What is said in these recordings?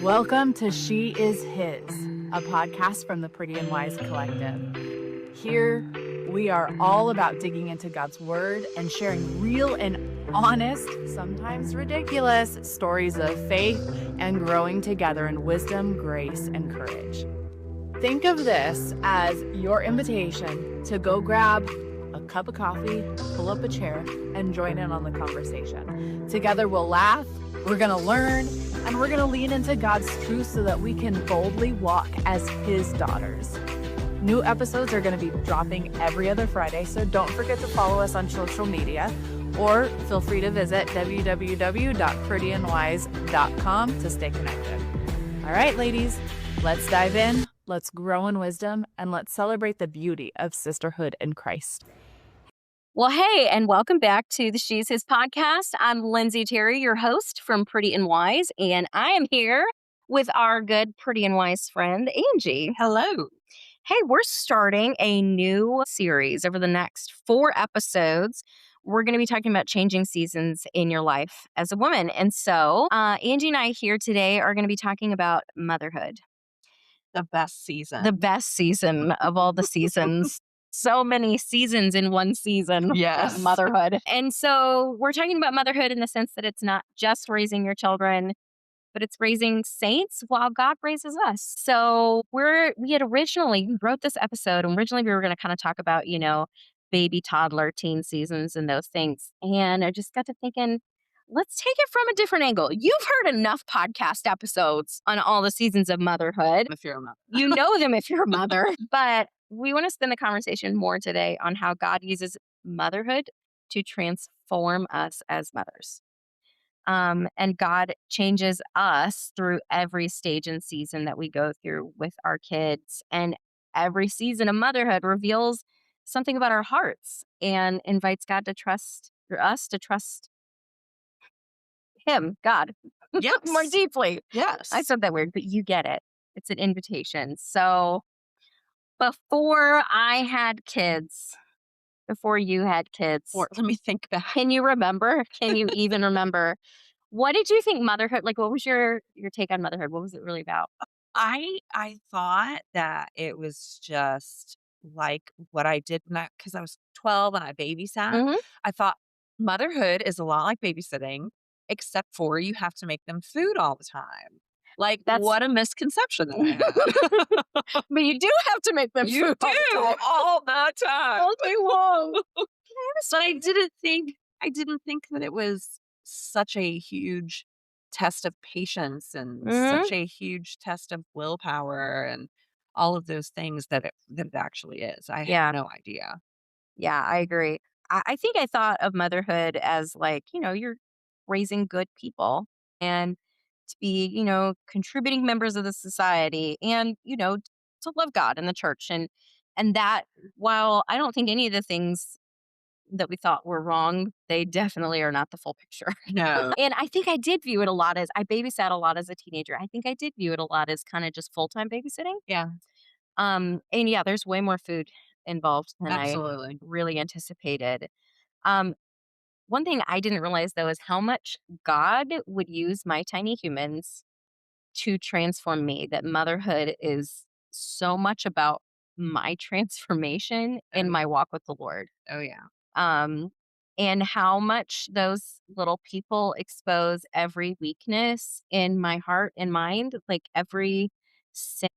Welcome to She Is His, a podcast from the Pretty and Wise Collective. Here, we are all about digging into God's Word and sharing real and honest, sometimes ridiculous, stories of faith and growing together in wisdom, grace, and courage. Think of this as your invitation to go grab a cup of coffee, pull up a chair, and join in on the conversation. Together we'll laugh, we're going to learn, and we're going to lean into God's truth so that we can boldly walk as His daughters. New episodes are going to be dropping every other Friday, so don't forget to follow us on social media, or feel free to visit www.prettyandwise.com to stay connected. All right, ladies, let's dive in, let's grow in wisdom, and let's celebrate the beauty of sisterhood in Christ. Well, hey, and welcome back to the She's His podcast. I'm Lyndsay Terry, your host from Pretty and Wise, and I am here with our good Pretty and Wise friend, Angie. Hello. Hey, we're starting a new series over the next 4 episodes. We're going to be talking about changing seasons in your life as a woman. And so Angie and I here today are going to be talking about motherhood. The best season. The best season of all the seasons. So many seasons in one season. Yes. Motherhood. And so we're talking about motherhood in the sense that it's not just raising your children, but it's raising saints while God raises us. So we wrote this episode, and originally we were going to kind of talk about, baby, toddler, teen seasons and those things. And I just got to thinking, let's take it from a different angle. You've heard enough podcast episodes on all the seasons of motherhood. If you're a mother. You know them if you're a mother. But we want to spend the conversation more today on how God uses motherhood to transform us as mothers. And God changes us through every stage and season that we go through with our kids. And every season of motherhood reveals something about our hearts and invites God to trust, or us to trust Him, God, Yes. more deeply. Yes. I said that weird, but you get it. It's an invitation. So before you had kids, Let me think back. can you remember? Can you even remember? What did you think motherhood, what was your take on motherhood? What was it really about? I thought that it was just like what I did because I was 12 and I babysat. Mhm. I thought motherhood is a lot like babysitting, except for you have to make them food all the time. What a misconception that I had. But you do have to make them You food all the do time. all the time. All day long. But I didn't think that it was such a huge test of patience and such a huge test of willpower and all of those things that it actually is. I Yeah. had no idea. Yeah, I agree. I think I thought of motherhood as you're raising good people and to be, contributing members of the society and, to love God and the church. And that, while I don't think any of the things that we thought were wrong, they definitely are not the full picture. No. And I think I did view it a lot as, I babysat a lot as a teenager. I think I did view it a lot as kind of just full-time babysitting. Yeah. And yeah, there's way more food involved than Absolutely. I really anticipated. One thing I didn't realize though is how much God would use my tiny humans to transform me. That motherhood is so much about my transformation in my walk with the Lord. Oh yeah. And how much those little people expose every weakness in my heart and mind, like every sin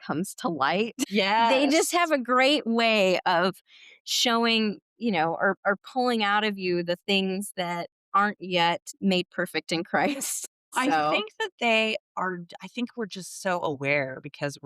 comes to light. Yes. They just have a great way of showing, or pulling out of you the things that aren't yet made perfect in Christ. I think that they are. I think we're just so aware because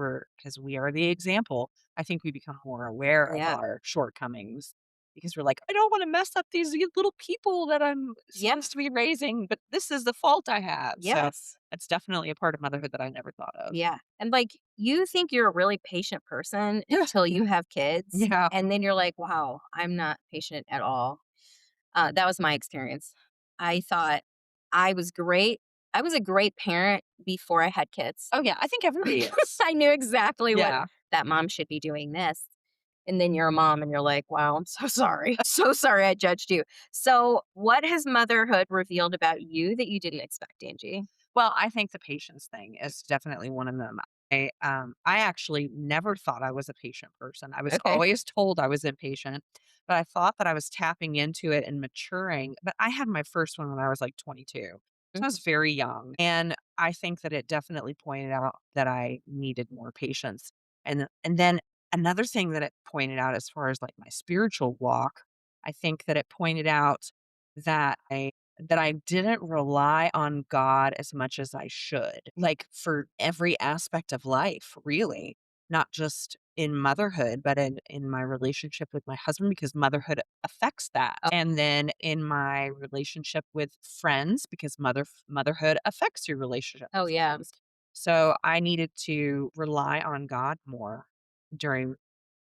we are the example. I think we become more aware of Yeah. our shortcomings because we're like, I don't want to mess up these little people that I'm Yep. supposed to be raising, but this is the fault I have. So Yes. it's definitely a part of motherhood that I never thought of. Yeah. And you think you're a really patient person until you have kids. Yeah. And then you're like, wow, I'm not patient at all. That was my experience. I thought I was great. I was a great parent before I had kids. Oh yeah, I think everybody is. I knew exactly Yeah. what that mom should be doing this. And then you're a mom and you're like, wow, I'm so sorry. So sorry I judged you. So what has motherhood revealed about you that you didn't expect, Angie? Well, I think the patience thing is definitely one of them. I actually never thought I was a patient person. I was Okay. always told I was impatient, but I thought that I was tapping into it and maturing. But I had my first one when I was like 22. So I was very young. And I think that it definitely pointed out that I needed more patience. And then another thing that it pointed out as far as like my spiritual walk, I think that it pointed out that I didn't rely on God as much as I should, like for every aspect of life, really, not just in motherhood, but in my relationship with my husband, because motherhood affects that. Oh, And then in my relationship with friends, because motherhood affects your relationship oh with yeah. friends. So I needed to rely on God more during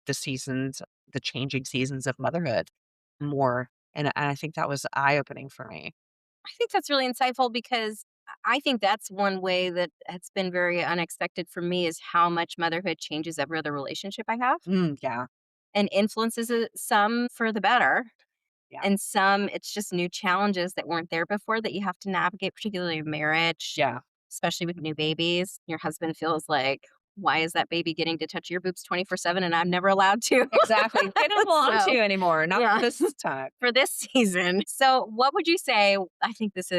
the seasons, the changing seasons of motherhood more. And I think that was eye opening for me. I think that's really insightful because I think that's one way that has been very unexpected for me is how much motherhood changes every other relationship I have Yeah. and influences it some for the better. Yeah. And some, it's just new challenges that weren't there before that you have to navigate, particularly in marriage, Yeah. especially with new babies. Your husband feels like, why is that baby getting to touch your boobs 24/7 and I'm never allowed to? Exactly. They don't belong to So, you anymore, not yeah, this time. for this season. So, what would you say? I think this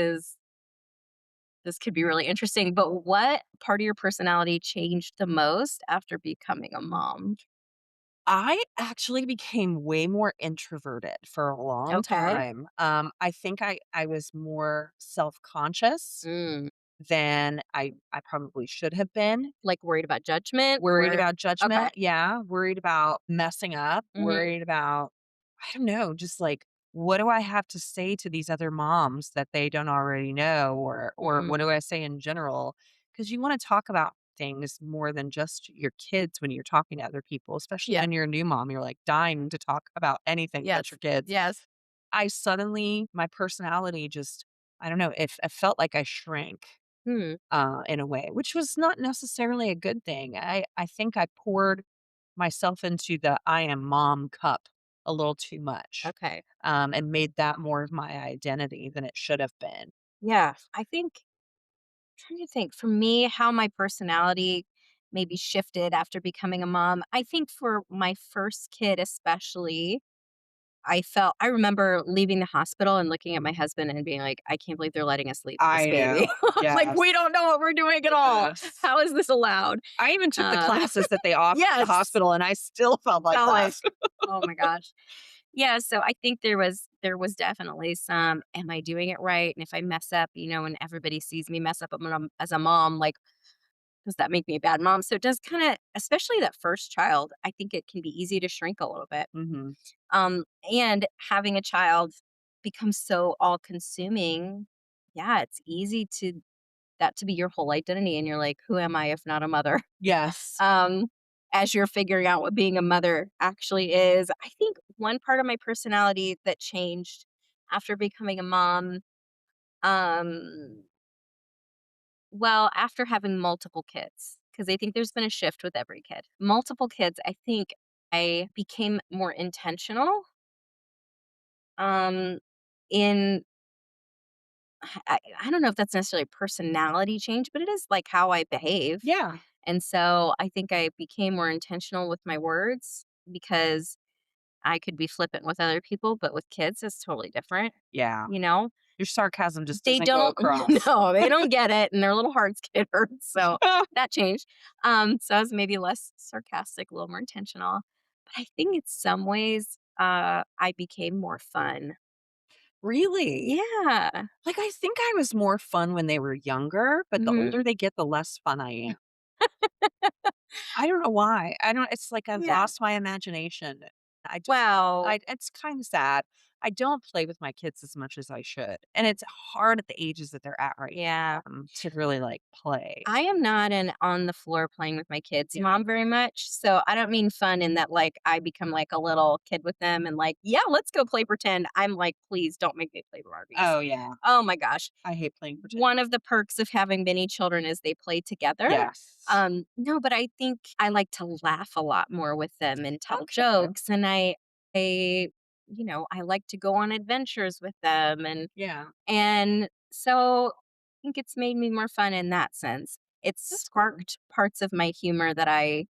could be really interesting, but what part of your personality changed the most after becoming a mom? I actually became way more introverted for a long Okay. time. I think I was more self-conscious Mm, than I probably should have been. like worried about judgment Worried or about okay. judgment, yeah, worried about messing up, Hmm. worried about, I don't know, just like, what do I have to say to these other moms that they don't already know, or what do I say in general? Because you wanna talk about things more than just your kids when you're talking to other people, especially Yeah. when you're a new mom, you're, like, dying to talk about anything but Yes. your kids. Yes. I suddenly my personality just, I don't know, if I felt like I shrank Hmm. in a way, which was not necessarily a good thing. I think I poured myself into the I am mom cup a little too much, Okay. and made that more of my identity than it should have been. Yeah. I think trying to think for me how my personality maybe shifted after becoming a mom. I think for my first kid especially, I remember leaving the hospital and looking at my husband and being like, I can't believe they're letting us leave this I baby. know. Like Yes. we don't know what we're doing at all. Yes. How is this allowed? I even took the Um classes that they offered at the yes. hospital, and I still felt like Felt that. like, oh my gosh. Yeah, so I think there was definitely some, am I doing it right? And if I mess up, and everybody sees me mess up as a mom, like, does that make me a bad mom? So it does kind of, especially that first child, I think it can be easy to shrink a little bit. Mhm. Um, and having a child becomes so all consuming. Yeah, it's easy to be your whole identity. And you're like, who am I if not a mother? Yes. um, as you're figuring out what being a mother actually is. I think one part of my personality that changed after becoming a mom, um, well, after having multiple kids, because I think there's been a shift with every kid. Multiple kids, I think I became more intentional um, in I don't know if that's necessarily a personality change, but it is like how I behave. Yeah. And so I think I became more intentional with my words because I could be flippant with other people, but with kids, it's totally different. Yeah. You know, Your sarcasm just they doesn't go don't, across. no, they don't get it, and their little hearts get hurt. So that changed. So I was maybe less sarcastic, a little more intentional. But I think in some ways, I became more fun. Really? Yeah. Like, I think I was more fun when they were younger, but the Hmm. older they get, the less fun I am. I don't know why. I don't, it's like I've Yeah. lost my imagination. I just Well, it's kinda sad. I don't play with my kids as much as I should, and it's hard at the ages that they're at right yeah. now, to really, like, play. I am not an on the floor playing with my kids Yeah. mom very much. So I don't mean fun in that like I become like a little kid with them and like, yeah, let's go play pretend. I'm like, please don't make me play Barbies. Oh, yeah. Oh my gosh. I hate playing pretend. One of the perks of having many children is they play together. Yes. No, but I think I like to laugh a lot more with them and tell Okay. jokes. And I, I like to go on adventures with them. Yeah. And so, think it's made me more fun in that sense. It's sparked parts of my humor that I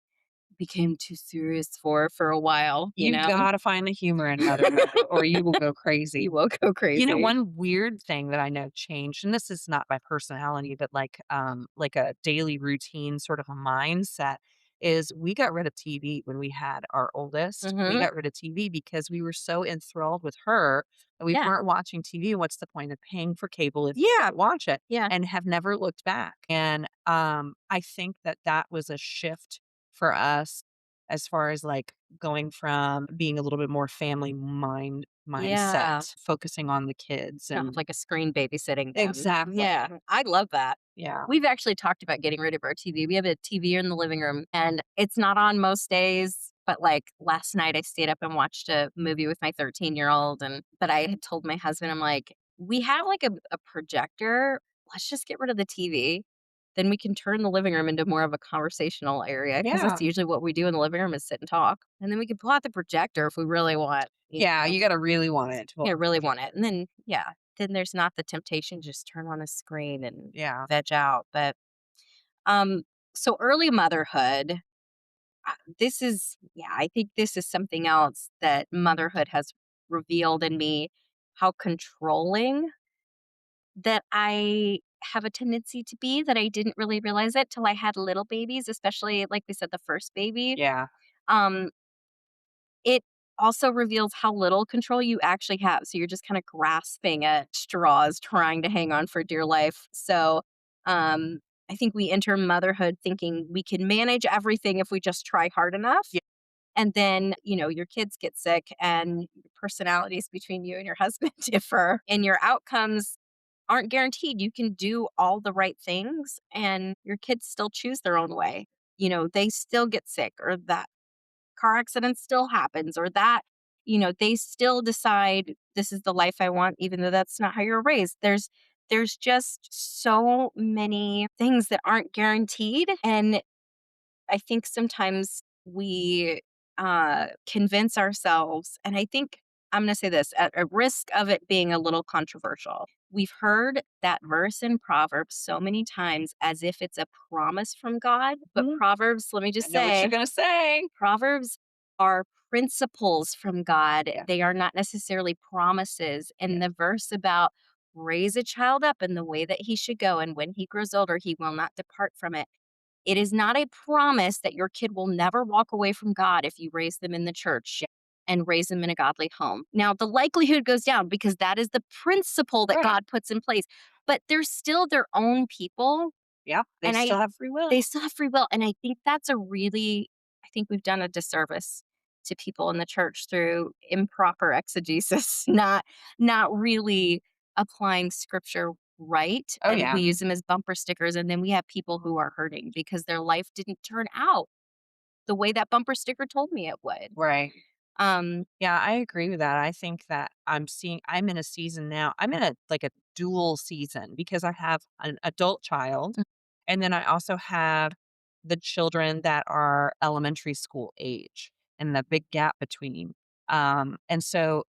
became too serious for a while, you You know? gotta find the humor in motherhood or you will go crazy. You will go You know, crazy. one weird thing that I know changed, and this is not my personality, but like a daily routine, sort of a mindset, is we got rid of TV when we had our oldest. We Mhm. got rid of TV because we were so enthralled with her that we Yeah. weren't watching TV. What's the point of paying for cable if you Yeah. can't watch it? Yeah. And have never looked back. And I think that that was a shift for us as far as like going from being a little bit more mindset, Yeah. focusing on the kids Not have and like a screen babysitting them. exactly. Yeah. I love that. Yeah. We've actually talked about getting rid of our TV. We have a TV in the living room and it's not on most days. But like last night, I stayed up and watched a movie with my 13-year-old. But I had told my husband, I'm like, we have like a projector. Let's just get rid of the TV. Then we can turn the living room into more of a conversational area because Yeah. that's usually what we do in the living room is sit and talk. And then we can pull out the projector if we really want. Yeah, you gotta really want it. Well, Yeah, really want it. And then, yeah, then there's not the temptation to just turn on a screen and yeah. veg out. But um, so early motherhood, this is, yeah, I think this is something else that motherhood has revealed in me how controlling that I have a tendency to be that I didn't really realize it till I had little babies, especially like we said, the first baby. Yeah. Um, It also reveals how little control you actually have, so you're just kinda grasping at straws, trying to hang on for dear life. So, I think we enter motherhood thinking we can manage everything if we just try hard enough, Yeah. and then, your kids get sick and your personalities between you and your husband differ, and your outcomes aren't guaranteed. You can do all the right things, and your kids still choose their own way. They still get sick or that car accident still happens or that they still decide this is the life I want even though that's not how you're raised. There's just so many things that aren't guaranteed, and I think sometimes we convince ourselves, and I think I'm going to say this at a risk of it being a little controversial. We've heard that verse in Proverbs so many times as if it's a promise from God, but Mhm. Proverbs, let me I just know what you're say, gonna say. Proverbs are principles from God. Yeah. They are not necessarily promises. Yeah. And the verse about raise a child up in the way that he should go, and when he grows older, he will not depart from it. It is not a promise that your kid will never walk away from God if you raise them in the church and raise them in a godly home. Now, the likelihood goes down because that is the principle that Right. God puts in place, but they're still their own people. Yeah. They And still have free will. they still have free will, and I think that's I think we've done a disservice to people in the church through improper exegesis, not really applying scripture right, Oh and yeah. we use them as bumper stickers, and then we have people who are hurting because their life didn't turn out the way that bumper sticker told me it would. Right. Um Yeah, I agree with that. I think that I'm in a season now. I'm in a like a dual season because I have an adult child and then I also have the children that are elementary school age and the big gap between. And so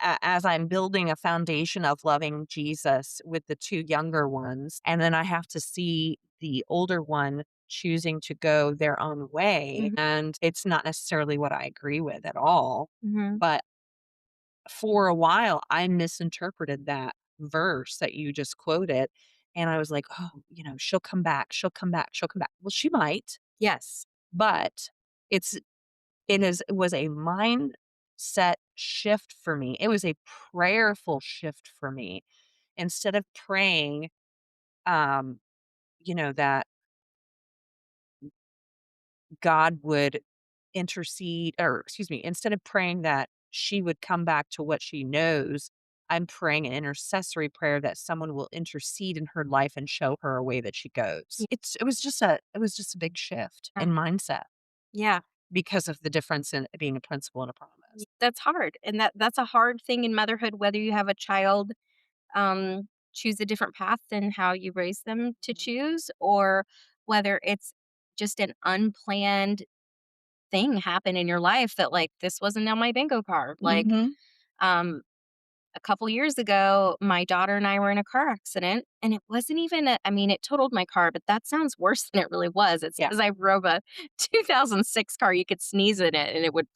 as I'm building a foundation of loving Jesus with the two younger ones, and then I have to see the older one choosing to go their own way. Mhm, And it's not necessarily what I agree with at all. mhm. But for a while, I misinterpreted that verse that you just quoted. And I was like, oh, she'll come back. She'll come back. She'll come back. Well, she might, Yes. but it's it was a mindset shift for me. It was a prayerful shift for me. Instead of praying, um, that God would intercede, or excuse me, instead of praying that she would come back to what she knows, I'm praying an intercessory prayer that someone will intercede in her life and show her a way that she goes. It was just a big shift Yeah. in mindset Yeah. because of the difference in being a principle and a promise. That's hard, and that's a hard thing in motherhood, whether you have a child choose a different path than how you raise them to choose, or whether it's just an unplanned thing happen in your life that like this wasn't on my bingo card. Like, Mhm. um, a couple years ago, my daughter and I were in a car accident, and it wasn't even I mean, it totaled my car, but that sounds worse than it really was. It's Yeah. because I drove a 2006 car. You could sneeze in it and it would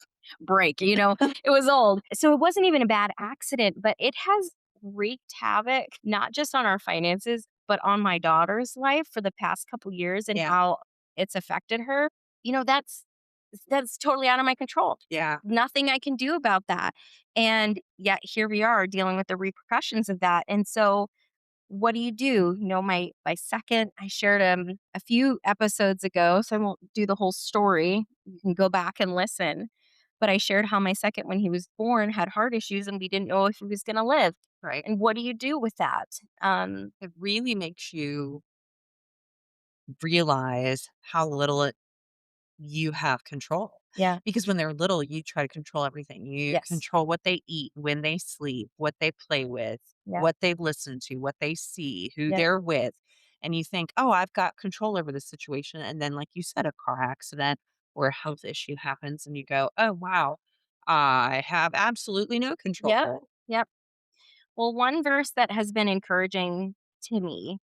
break, it was old. So it wasn't even a bad accident, but it has wreaked havoc, not just on our finances, but on my daughter's life for the past couple years and Yeah. how it's affected her. That's totally out of my control. Yeah. Nothing I can do about that. And yet here we are dealing with the repercussions of that. And so what do? My second, I shared a few episodes ago, so I won't do the whole story. You can go back and listen. But I shared how my second, when he was born, had heart issues and we didn't know if he was going to live. Right. And what do you do with that? It really makes you realize how little you have control. Yeah. Because when they're little, you try to control everything. You Yes. control what they eat, when they sleep, what they play with, Yeah. what they listen to, what they see, who Yeah. they're with. And you think, oh, I've got control over this situation. And then, like you said, a car accident or a health issue happens, and you go, oh, wow, I have absolutely no Yep. control. Yep. Well, one verse that has been encouraging to me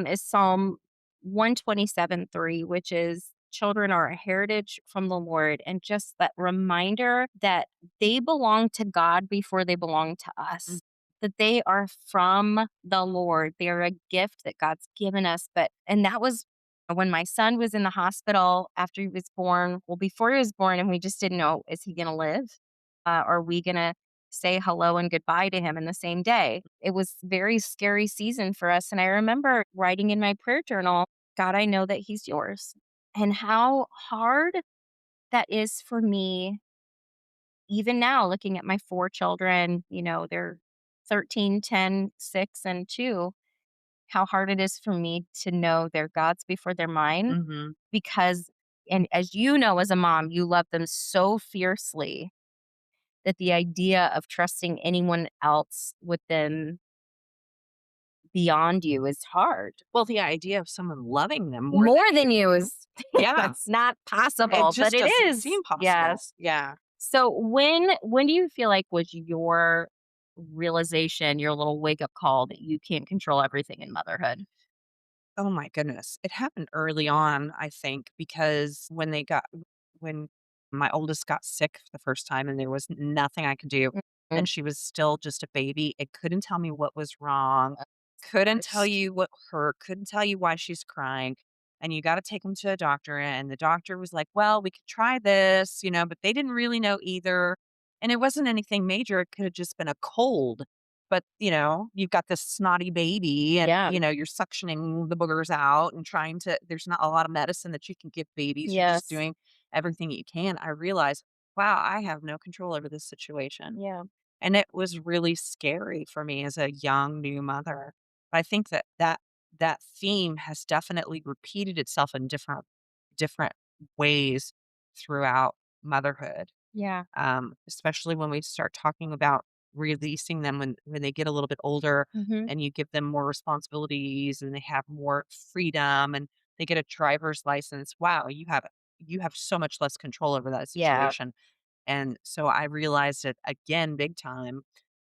is Psalm 127:3, which is children are a heritage from the Lord. And just that reminder that they belong to God before they belong to Mm. us, that they are from the Lord. They are a gift that God's given us. And that was when my son was in the hospital after he was born. Well, before he was born, and we just didn't know, is he going to live? Are we going to say hello and goodbye to him in the same day? It was very scary season for us. And I remember writing in my prayer journal, God, I know that he's yours. And how hard that is for me, even now, looking at my four children, they're 13, 10, 6, and 2, how hard it is for me to know they're God's before they're mine. Hmm. Because, and as you know, as a mom, you love them so fiercely that the idea of trusting anyone else with them beyond you is hard. Well, the idea of someone loving them more More than than you you, is yeah, that's not it possible, but just it doesn't is. seem possible. Yes. Yeah. So when do you feel like was your realization, your little wake up call that you can't control everything in motherhood? Oh my goodness. It happened early on, I think, because when my oldest got sick the first time and there was nothing I could do, Mhm. and she was still just a baby, it couldn't tell me what was wrong, couldn't tell Worst. you what hurt, couldn't tell you why she's crying. And you got to take them to a doctor. And the doctor was like, well, we could try this, but they didn't really know either. And it wasn't anything major. It could have just been a cold. But, you've got this snotty baby and, Yeah. you're suctioning the boogers out and there's not a lot of medicine that you can give babies. You're just Yes. doing everything that you can. I realized, wow, I have no control over this situation. Yeah. And it was really scary for me as a young new mother. But I think that theme has definitely repeated itself in different ways throughout motherhood, Yeah. especially when we start talking about releasing them when they get a little bit older Mhm. and you give them more responsibilities and they have more freedom and they get a driver's license. Wow, you have so much less control over that Yeah. situation. And so I realized it again big time.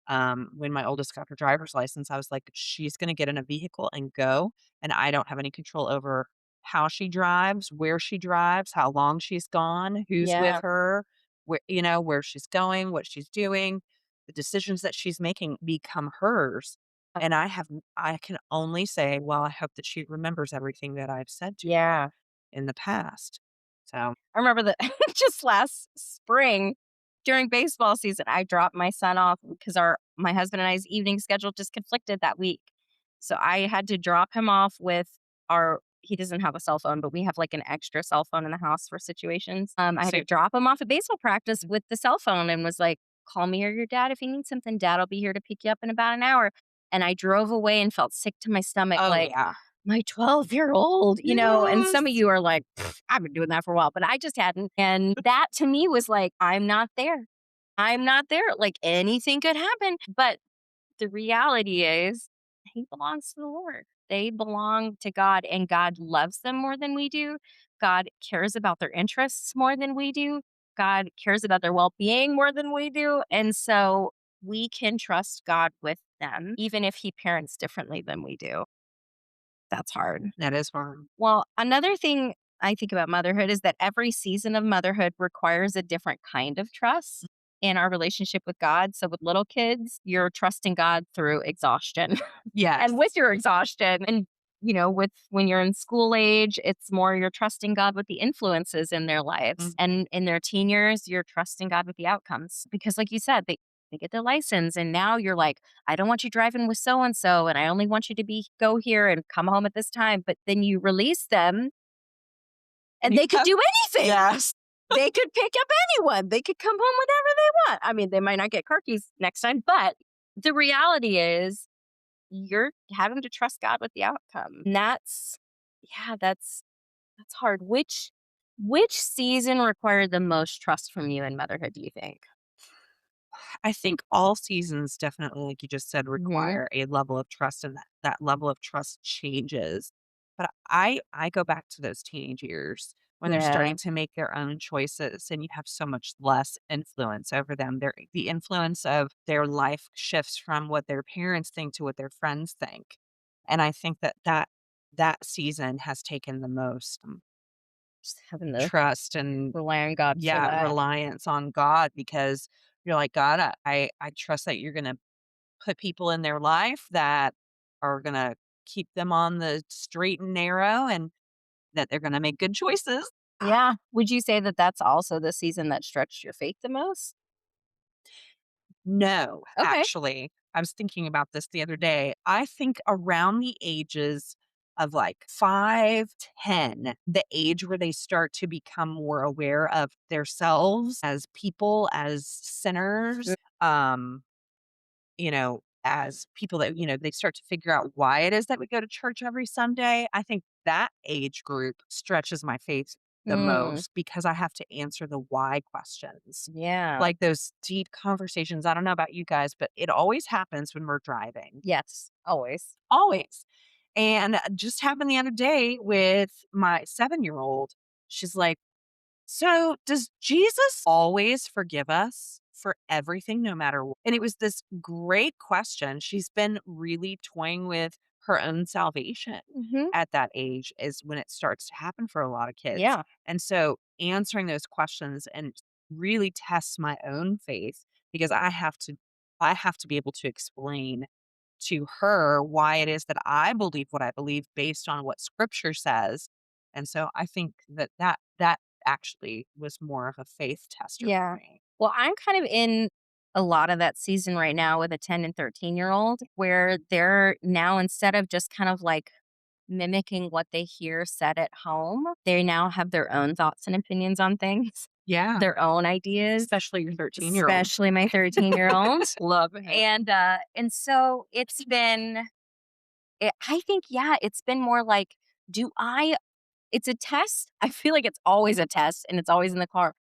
When my oldest got her driver's license, I was like, she's going to get in a vehicle and go. And I don't have any control over how she drives, where she drives, how long she's gone, who's with Yeah. her, where she's going, what she's doing. The decisions that she's making become hers. And I can only say, well, I hope that she remembers everything that I've said to her Yeah. in the past. So, I remember that just last spring during baseball season, I dropped my son off because my husband and I's evening schedule just conflicted that week. So I had to drop him off with he doesn't have a cell phone, but we have like an extra cell phone in the house for situations. I had so to drop him off at baseball practice with the cell phone and was like, call me or your dad if you need something. Dad will be here to pick you up in about an hour. And I drove away and felt sick to my stomach, oh like, yeah. my 12-year-old, and some of Yes. you are like, "Pfft, I've been doing that for a while, but I just hadn't. And that to me was like, I'm not there. I'm not there. Like anything could happen. But the reality is, he belongs to the Lord. They belong to God, and God loves them more than we do. God cares about their interests more than we do. God cares about their well being more than we do. And so we can trust God with them, even if He parents differently than we do. That's hard. That is hard. Well, another thing I think about motherhood is that every season of motherhood requires a different kind of trust in our relationship with God. So with little kids, you're trusting God through exhaustion. Yes. And with your exhaustion, and with when you're in school age, it's more you're trusting God with the influences in their lives. And in their teen years, you're trusting God with the outcomes. Because like you said, they get their license and now you're like, I don't want you driving with so and so, and I only want you to go here and come home at this time. But then you release them and they could do anything. Yes. They could pick up anyone. They could come home whenever they want. I mean, they might not get car keys next time, but the reality is you're having to trust God with the outcome. And that's hard. Which season required the most trust from you in motherhood, do you think? I think all seasons definitely, like you just said, require a level of trust, and that level of trust changes. But I go back to those teenage years when they're Yeah. starting to make their own choices and you have so much less influence over them. The influence of their life shifts from what their parents think to what their friends think. And I think that season has taken the most Just having to trust and rely on God for that. reliance on God, because you're like, God, I trust that you're going to put people in their life that are going to keep them on the straight and narrow, and that they're going to make good choices. Yeah. Would you say that that's also the season that stretched your faith the most? No, Okay. actually, I was thinking about this the other day. I think around the ages of like 5, 10, the age where they start to become more aware of themselves as people, as sinners, as people that, they start to figure out why it is that we go to church every Sunday. I think that age group stretches my faith the Mm, most, because I have to answer the why questions. yeah. Like those deep conversations. I don't know about you guys, but it always happens when we're driving. Yes. Always. Always. And just happened the other day with my 7-year-old. She's like, so, does Jesus always forgive us for everything, no matter what? And it was this great question. She's been really toying with her own salvation Hmm. at that age, is when it starts to happen for a lot of kids. Yeah. And so, answering those questions and really tests my own faith, because I have to be able to explain to her why it is that I believe what I believe based on what scripture says. And so I think that actually was more of a faith tester Yeah. for me. Well, I'm kind of in a lot of that season right now with a 10 and 13-year-old where they're now, instead of just kind of like mimicking what they hear said at home, they now have their own thoughts and opinions on things, Yeah. their own ideas, Especially your 13-year-old. especially my 13-year-old. Love it. And so I think, yeah, it's been more like, it's a test. I feel like it's always a test and it's always in the car.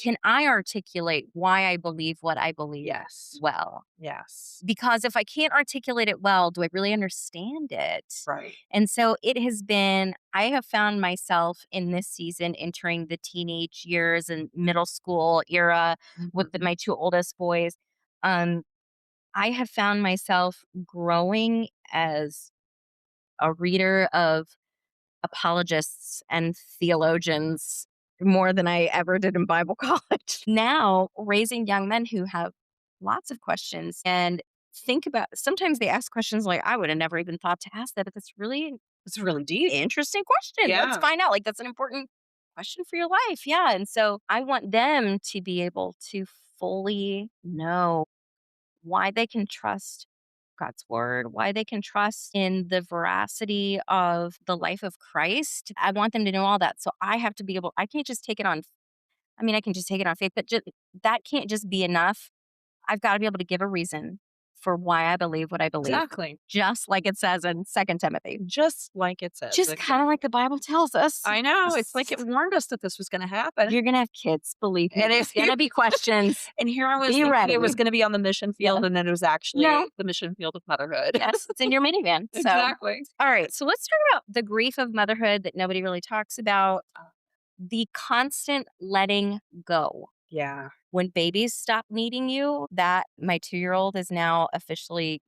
Can I articulate why I believe what I believe Yes. well? Yes. Because if I can't articulate it well, do I really understand it? Right. And so I have found myself in this season entering the teenage years and middle school era with my two oldest boys. Um, I have found myself growing as a reader of apologists and theologians more than I ever did in Bible college. Now, raising young men who have lots of questions and sometimes they ask questions like, I would have never even thought to ask that, but It's really deep. interesting question. Let's Yeah. find out. Like, that's an important question for your life. Yeah. And so I want them to be able to fully know why they can trust God's word, why they can trust in the veracity of the life of Christ. I want them to know all that. So I can't just take it on. I mean, I can just take it on faith, but that can't just be enough. I've got to be able to give a reason for why I believe what I believe. Exactly. Just like it says in 2 Timothy. Just like it says. Just kind of like the Bible tells us. I know. It's like it warned us that this was going to happen. You're going to have kids, believe me. And There's going to be questions. And here I was Be thinking ready. it was going to be on the mission field, and then it was actually No. the mission field of motherhood. Yes, it's in your minivan. So. Exactly. All right, so let's talk about the grief of motherhood that nobody really talks about, the constant letting go. Yeah. when babies stop needing you, that my 2-year-old is now officially,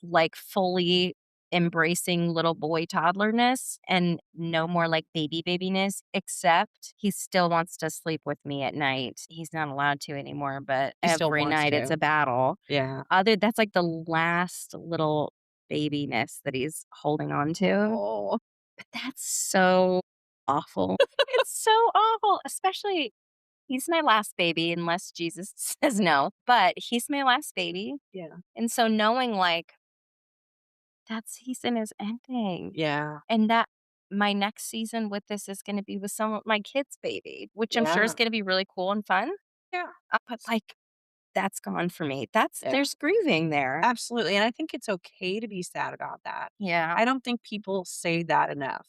like fully embracing little boy toddlerness and no more like babiness, except he still wants to sleep with me at night. He's not allowed to anymore, but He still every wants night it's to. a battle. Yeah. That's like the last little babiness that he's holding on to. Oh. But that's so awful. It's so awful, especially he's my last baby unless Jesus says no, but he's my last baby. Yeah. And so knowing like that season is ending Yeah. and that my next season with this is going to be with some of my kids' baby, which I'm sure is Yeah. going to be really cool and fun. Yeah. But like that's gone for me. Yeah. There's grieving there. Absolutely. And I think it's okay to be sad about that. Yeah. I don't think people say that enough.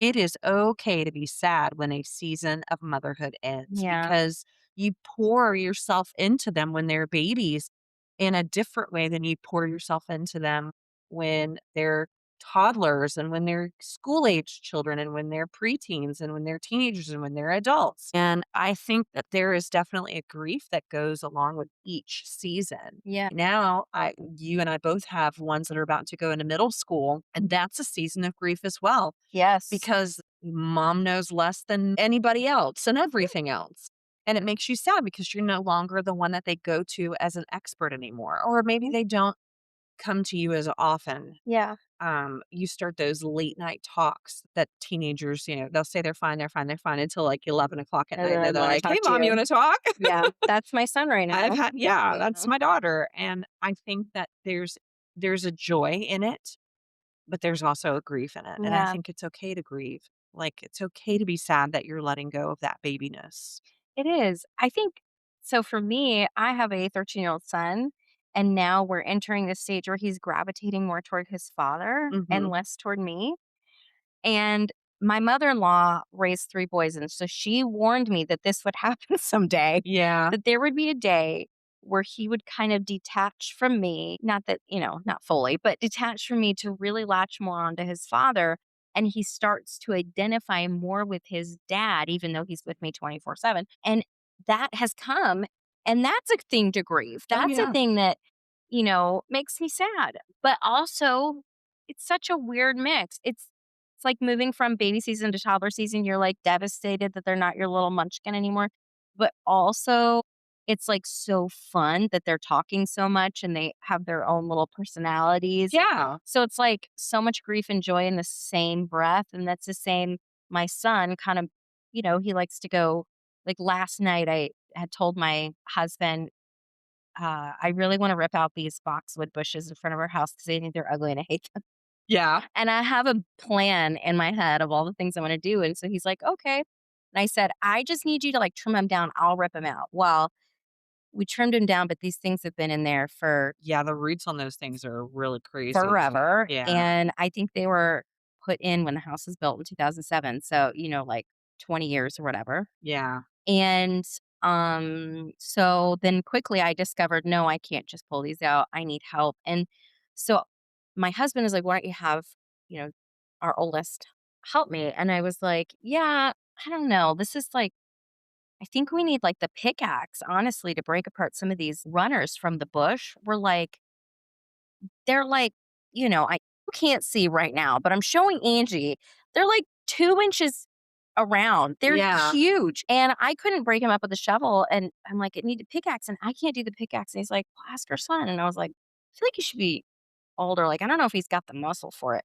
It is okay to be sad when a season of motherhood ends Yeah. because you pour yourself into them when they're babies in a different way than you pour yourself into them when they're toddlers and when they're school age children and when they're preteens and when they're teenagers and when they're adults. And I think that there is definitely a grief that goes along with each season. Yeah. Now, you and I both have ones that are about to go into middle school, and that's a season of grief as well Yes. because mom knows less than anybody else and everything else. And it makes you sad because you're no longer the one that they go to as an expert anymore. Or maybe they don't come to you as often. Yeah. You start those late night talks that teenagers, they'll say they're fine until like 11 o'clock at And night. And then they're wanna like, talk hey, to mom, you you. want to talk? Yeah. That's my son right now. That's my daughter. And I think that there's a joy in it, but there's also a grief in it. And I Yeah. think it's okay to grieve. Like it's okay to be sad that you're letting go of that babiness. It is. I think so for me, I have a 13-year-old son, and now we're entering the stage where he's gravitating more toward his father and Hmm. less toward me. And my mother-in-law raised 3 boys, and so she warned me that this would happen someday, Yeah. that there would be a day where he would kind of detach from me, not that, not fully, but detach from me to really latch more onto his father, and he starts to identify more with his dad even though he's with me 24/7. And that has come, and that's a thing to grieve. Oh, That's a yeah. thing that, makes me sad. But also it's such a weird mix. It's like moving from baby season to toddler season. You're like devastated that they're not your little munchkin anymore. But also, it's like so fun that they're talking so much and they have their own little personalities. Yeah. So it's like so much grief and joy in the same breath. And that's the same. My son kind of, he likes to go. Like last night, I had told my husband, I really want to rip out these boxwood bushes in front of our house because I think they're ugly and I hate them. Yeah. And I have a plan in my head of all the things I want to do. And so he's like, okay. And I said, I just need you to like trim them down. I'll rip them out. Well, we trimmed them down, but these things have been in there for Yeah. The roots on those things are really crazy. forever. Yeah. And I think they were put in when the house was built in 2007. So, like 20 years or whatever. Yeah. And so then quickly I discovered, no, I can't just pull these out. I need help. And so my husband is like, why don't you have, you know, our oldest help me? And I was like, yeah, I don't know. This is like, I think we need like the pickaxe, honestly, to break apart some of these runners from the bush. They're like, I you can't see right now, but I'm showing Angie. They're like 2 inches around. They're Yeah. huge. And I couldn't break him up with a shovel. And I'm like, it needed pickaxe. And I can't do the pickaxe. And he's like, well, ask your son. And I was like, I feel like he should be older. Like, I don't know if he's got the muscle for it.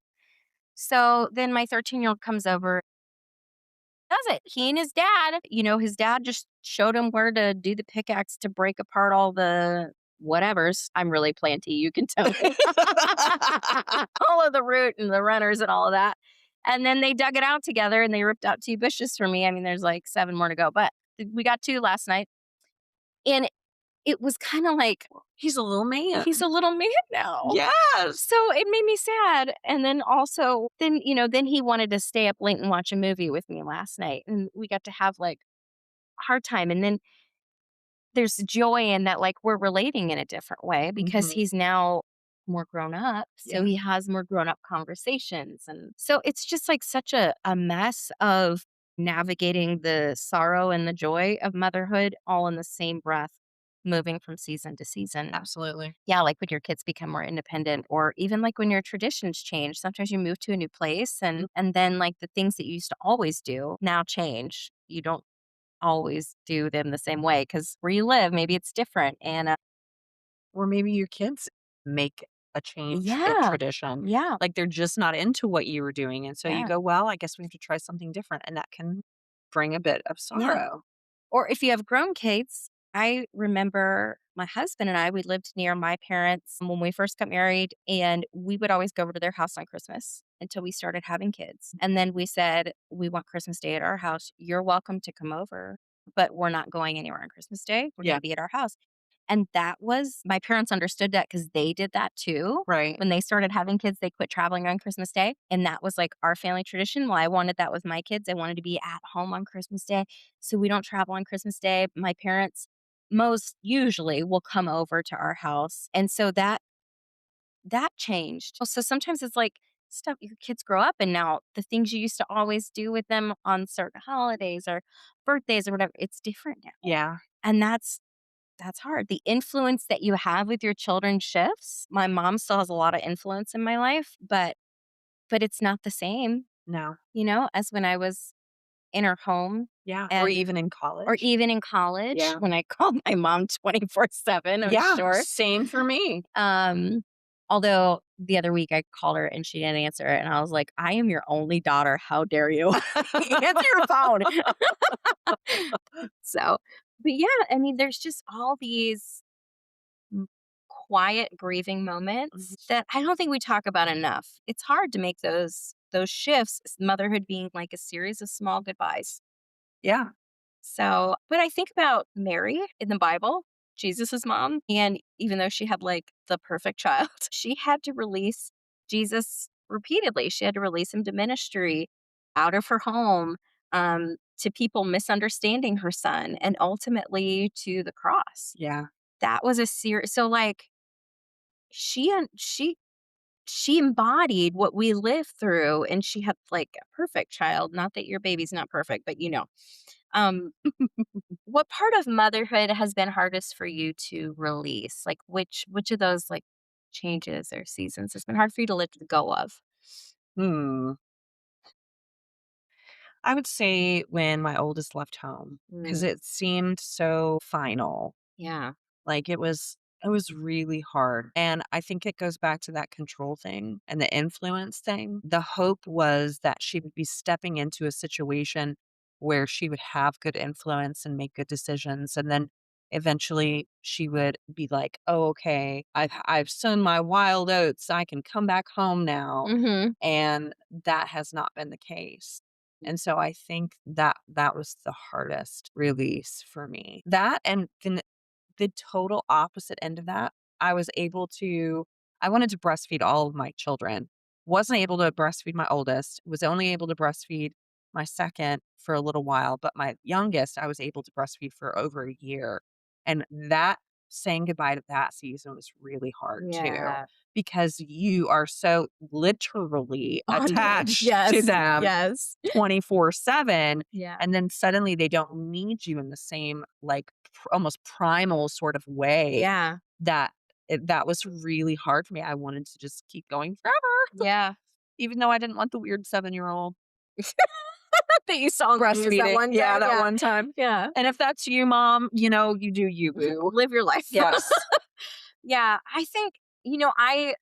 So then my 13-year-old comes over, does it. He and his dad just showed him where to do the pickaxe to break apart all the whatevers. I'm really planty, you can tell. All of the root and the runners and all of that. And then they dug it out together and they ripped out 2 bushes for me. I mean, there's like 7 more to go, but we got 2 last night. And it was kind of like, He's a little man. he's a little man now. Yes. So it made me sad. And then also, then he wanted to stay up late and watch a movie with me last night. And we got to have like a hard time. And then there's joy in that, like, we're relating in a different way because Mhm. he's now more grown up. So Yeah. he has more grown up conversations. And so it's just like such a mess of navigating the sorrow and the joy of motherhood all in the same breath, moving from season to season. Absolutely. Yeah, like when your kids become more independent, or even like when your traditions change. Sometimes you move to a new place and then like the things that you used to always do now change. You don't always do them the same way because where you live, maybe it's different. And Or maybe your kids make a change in yeah, tradition. yeah, Like they're just not into what you were doing. And so you yeah, go, well, I guess we have to try something different. And that can bring a bit of yeah. sorrow. Or if you have grown kids, I remember my husband and I, we lived near my parents when we first got married, and we would always go over to their house on Christmas until we started having kids. And then we said, we want Christmas Day at our house. You're welcome to come over, but we're not going anywhere on Christmas Day. We're going Yeah. to be at our house. And that was, my parents understood that because they did that too. Right. When they started having kids, they quit traveling on Christmas Day. And that was like our family tradition. Well, I wanted that with my kids. I wanted to be at home on Christmas Day. So we don't travel on Christmas Day. My parents most usually will come over to our house. And so that changed. So sometimes it's like stuff your kids grow up and now the things you used to always do with them on certain holidays or birthdays or whatever, it's different now. Yeah. And that's hard. The influence that you have with your children shifts. My mom still has a lot of influence in my life, but it's not the same, No. as when I was in her home Yeah. Or and even in or college. even in college Yeah. when I called my mom 24/7, I'm Yeah. sure. Same for me. Um although the other week I called her and she didn't answer it and I was like, "I am your only daughter. How dare you? Answer your phone." So, but yeah, I mean there's just all these m- quiet grieving moments Mhm. that I don't think we talk about enough. It's hard to make those shifts, motherhood being like a series of small goodbyes. Yeah. So, but I think about Mary in the Bible, Jesus's mom, and even though she had like the perfect child, she had to release Jesus repeatedly. She had to release him to ministry, out of her home, to people misunderstanding her son, and ultimately to the cross. Yeah. That was a serious. So, like she embodied what we live through, and she had like a perfect child. Not that your baby's not perfect, but um, what part of motherhood has been hardest for you to release? Like which of those like changes or seasons has been hard for you to let go of? Hmm. I would say when my oldest left home because Mm, it seemed so final. yeah. Like it was really hard. And I think it goes back to that control thing and the influence thing. The hope was that she would be stepping into a situation where she would have good influence and make good decisions. And then eventually she would be like, oh, okay, I've sown my wild oats. I can come back home now. Mm-hmm. And that has not been the case. And so I think that was the hardest release for me. That and then the total opposite end of that, I wanted to breastfeed all of my children. Wasn't able to breastfeed my oldest, was only able to breastfeed my second for a little while, but my youngest, I was able to breastfeed for over a year. And that saying goodbye to that season was really hard too, Yeah. because you are so literally attached to Yes. them Yes. 24/7, Yeah. and then suddenly they don't need you in the same, like, almost primal sort of way Yeah. that that was really hard for me. I wanted to just keep going forever, Yeah. even though I didn't want the weird 7-year-old That you saw on the news that breastfeeding. one Yeah, time. that Yeah. one time. Yeah. And if that's you, mom, you do you, boo. Live your life. Yes. Yeah. I think, I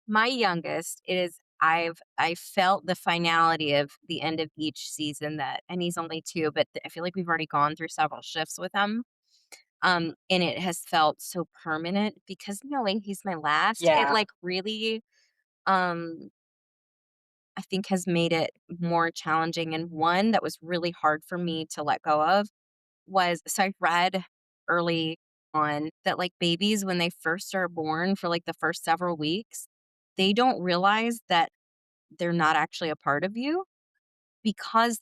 my youngest is I felt the finality of the end of each season and he's only 2, but I feel like we've already gone through several shifts with him. And it has felt so permanent because knowing he's my last, it Yeah. like really um I think has made it more challenging. And one that was really hard for me to let go of was, so I read early on that like babies when they first are born for like the first several weeks, they don't realize that they're not actually a part of you because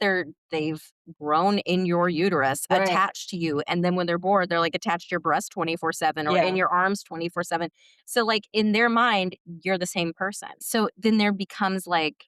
they've grown in your uterus Right. attached to you, and then when they're bored they're like attached to your breast 24/7 or in Yeah. your arms 24/7. So like in their mind you're the same person. So then there becomes like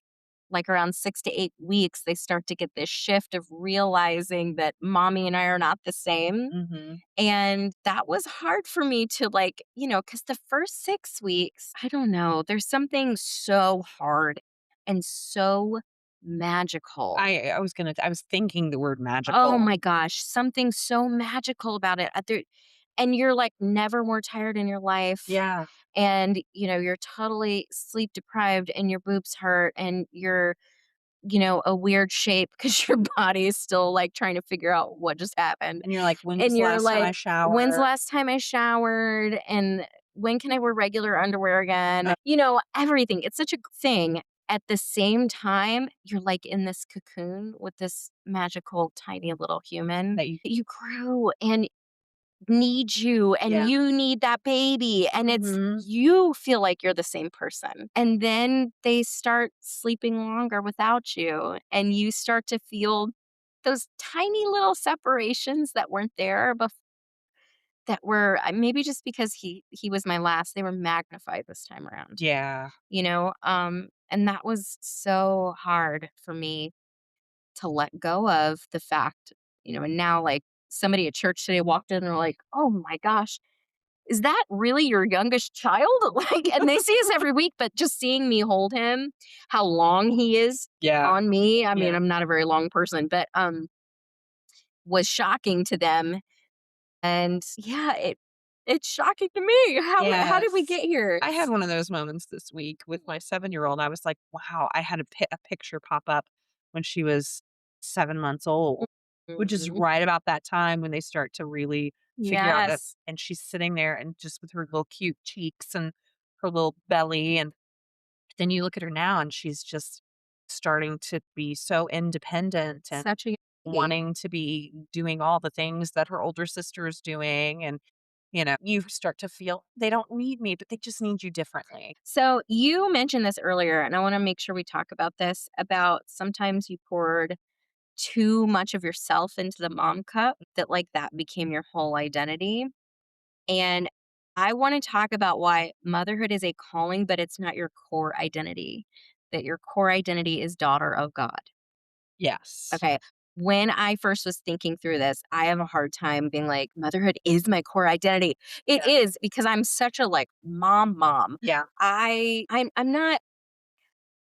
like around 6 to 8 weeks, they start to get this shift of realizing that mommy and I are not the same. Mhm. And that was hard for me to like, because the first 6 weeks, I don't know, there's something so hard and so magical. I was thinking the word Oh magical. my gosh, something so magical about it. And you're like never more tired in your life. Yeah. And, you're totally sleep deprived and your boobs hurt and you're, a weird shape because your body is still like trying to figure out what just happened. And you're like, "When's And the you're last time I like, when's the showered?" last time I showered? And when can I wear regular underwear again? Uh, Everything. It's such a thing. At the same time, you're like in this cocoon with this magical, tiny little human that you that you grew and need you and Yeah. you need that baby. And Mhm. you feel like you're the same person. And then they start sleeping longer without you. And you start to feel those tiny little separations that weren't there before that were maybe just because he was my last, they were magnified this time around, Yeah. and that was so hard for me to let go of the fact, and now like somebody at church today walked in and they're like, "Oh my gosh, is that really your youngest child?" Like, and they see us every week, but just seeing me hold him, how long he is Yeah. on me. I mean, Yeah. I'm not a very long person, but was shocking to them. And yeah, it's shocking to me. How did we Yes. get here? I had one of those moments this week with my 7-year-old. I was like, "Wow." I had a picture pop up when she was 7 months old, which is Mhm. right about that time when they start to really figure out that Yes. and she's sitting there and just with her little cute cheeks and her little belly, and then you look at her now and she's just starting to be so independent and Such a young lady. wanting to be doing all the things that her older sister is doing, and, you start to feel they don't need me, but they just need you differently. So you mentioned this earlier, and I want to make sure we talk about this about sometimes you poured too much of yourself into the mom cup that like that became your whole identity. And I want to talk about why motherhood is a calling, but it's not your core identity. That your core identity is daughter of God. Yes. Okay. When I first was thinking through this, I have a hard time being like, motherhood is my core identity. It Yeah. is because I'm such a like mom. Yeah. I'm not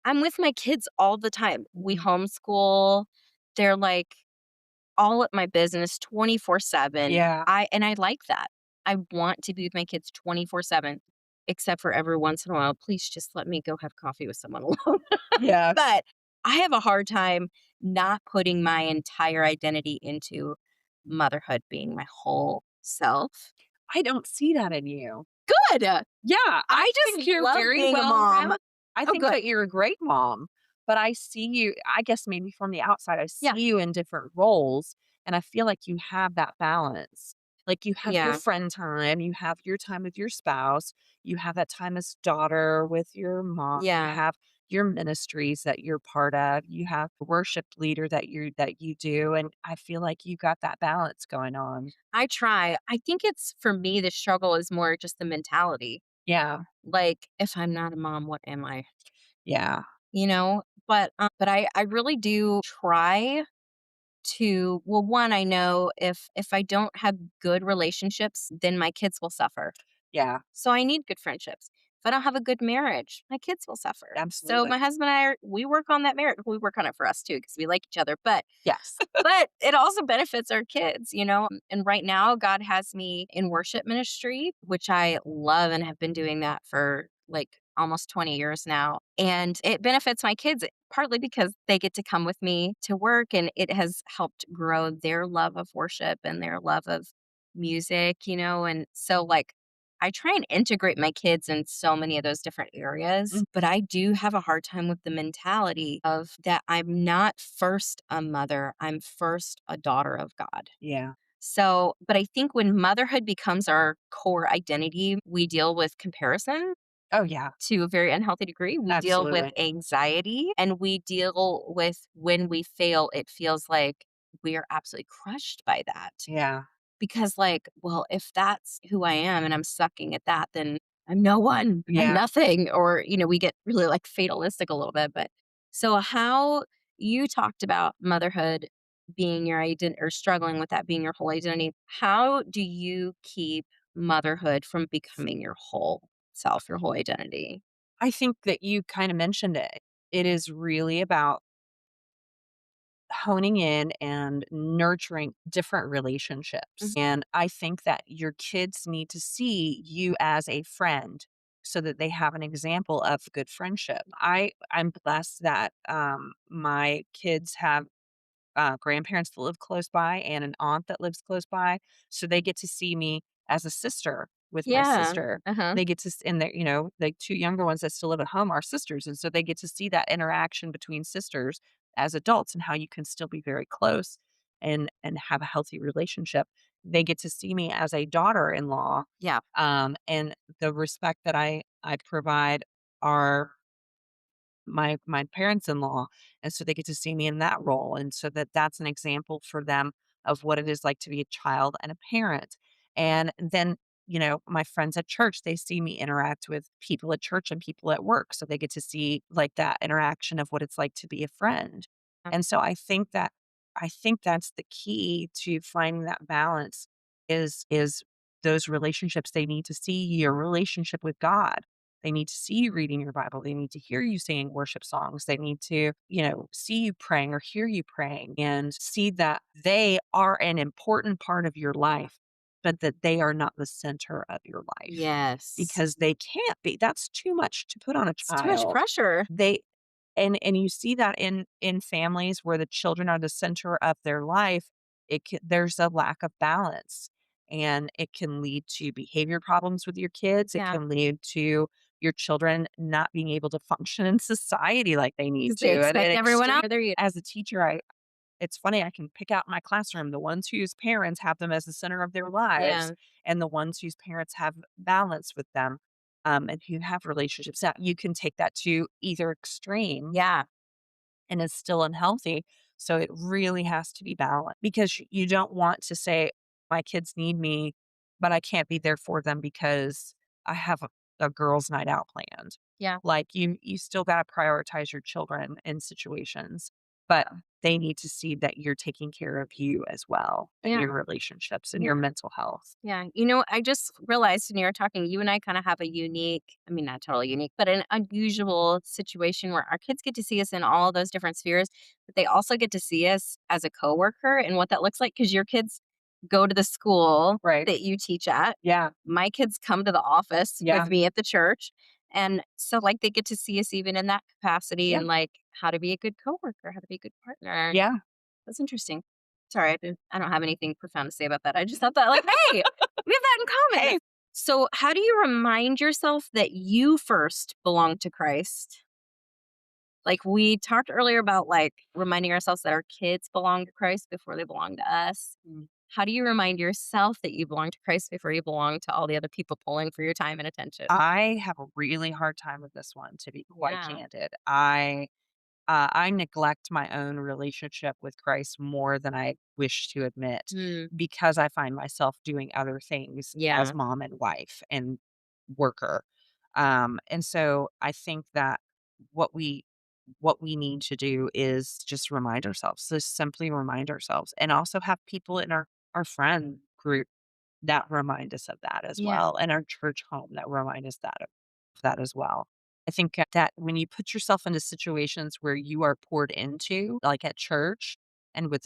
I'm with my kids all the time. We Mhm. homeschool. They're like all at my business 24/7. Yeah. I like that. I want to be with my kids 24/7, except for every once in a while, please just let me go have coffee with someone alone. Yes. But I have a hard time not putting my entire identity into motherhood being my whole self. I don't see that in you. Good. Yeah, I I think just you're love very being a well mom. rounded. I Oh, think good. that you're a great mom, but I see you I guess maybe from the outside, I Yeah. see you in different roles, and I feel like you have that balance. Like, you have your Yeah. friend time, you have your time with your spouse, you have that time as daughter with your mom, you Yeah. have your ministries that you're part of, you have the worship leader that you do, and I feel like you got that balance going on. I try. I think it's for me, the struggle is more just the mentality. Yeah, Like, if I'm not a mom, what am I? yeah, But I really do try to, well, one, I know if I don't have good relationships, then my kids will suffer. yeah, So I need good friendships. If I don't have a good marriage, my kids will suffer. So absolutely. my husband and I we work on that marriage. We work on it for us too because we like each other. Yes. But it also benefits our kids. And right now, God has me in worship ministry, which I love and have been doing that for like almost 20 years now. And it benefits my kids partly because they get to come with me to work and it has helped grow their love of worship and their love of music. And so, like, I try and integrate my kids in so many of those different areas, Mm, but I do have a hard time with the mentality of that I'm not first a mother, I'm first a daughter of God. yeah. So, but I think when motherhood becomes our core identity, we deal with comparison Oh, yeah, to a very unhealthy degree. We deal with absolutely. anxiety and we deal with when we fail, it feels like we are absolutely crushed by that. Yeah, Because, like, well, if that's who I am and I'm sucking at that, then I'm no one, I'm yeah, nothing. Or, we get really like fatalistic a little bit. But So, how you talked about motherhood being your identity or struggling with that being your whole identity. How do you keep motherhood from becoming your whole self, your whole identity? I think that you kind of mentioned it. It is really about honing in and nurturing different relationships. Mhm. And I think that your kids need to see you as a friend so that they have an example of good friendship. I'm blessed that my kids have grandparents that live close by and an aunt that lives close by. So they get to see me as a sister with my Yeah. sister. Uh-huh. They get to, and they're, the two younger ones that still live at home are sisters. And so they get to see that interaction between sisters as adults and how you can still be very close and have a healthy relationship. They get to see me as a daughter-in-law. Yeah. And the respect that I provide are my parents-in-law, and so they get to see me in that role, and so that's an example for them of what it is like to be a child and a parent. And then, my friends at church, they see me interact with people at church and people at work, so they get to see, like, that interaction of what it's like to be a friend. And so I think that's the key to finding that balance is those relationships. They need to see your relationship with God. They need to see you reading your Bible. They need to hear you singing worship songs. They need to, see you praying or hear you praying and see that they are an important part of your life, but that they are not the center of your life Yes. because they can't be. That's too much to put on a It's too much child. pressure. They and you see that in families where the children are the center of their life, there's a lack of balance, and it can lead to behavior problems with your kids. It Yeah. can lead to your children not being able to function in society like they need Because they to. And expect everyone out there. as a teacher, I it's funny, I can pick out in my classroom the ones whose parents have them as the center of their lives Yeah. and the ones whose parents have balance with them, and who have relationships. Now, you can take that to either extreme Yeah. and it's still unhealthy. So it really has to be balanced because you don't want to say, my kids need me, but I can't be there for them because I have a girls' night out planned. Yeah. Like you still got to prioritize your children in situations, but they need to see that you're taking care of you as well and Yeah. your relationships and Yeah. your mental health. Yeah. I just realized when you were talking, you and I kind of have a unique, I mean, not totally unique, but an unusual situation where our kids get to see us in all those different spheres, but they also get to see us as a coworker and what that looks like. Cause your kids go to the school Right. that you teach at. Yeah. My kids come to the office Yeah. with me at the church. And so, like, they get to see us even in that capacity Yeah. and, like, how to be a good coworker, how to be a good partner. Yeah. That's interesting. Sorry, I don't have anything profound to say about that. I just thought that, like, hey, we have that in common. Hey. So, how do you remind yourself that you first belong to Christ? Like, we talked earlier about, like, reminding ourselves that our kids belong to Christ before they belong to us. How do you remind yourself that you belong to Christ before you belong to all the other people pulling for your time and attention? I have a really hard time with this one, to be quite Yeah. candid. I neglect my own relationship with Christ more than I wish to admit Mm, because I find myself doing other things yeah. as mom and wife and worker. And so I think that what we what we need to do is just remind ourselves, just simply remind ourselves, and also have people in our friend group that remind us of that as Yeah. well, and our church home that remind us of that as well. I think that when you put yourself into situations where you are poured into, like at church and with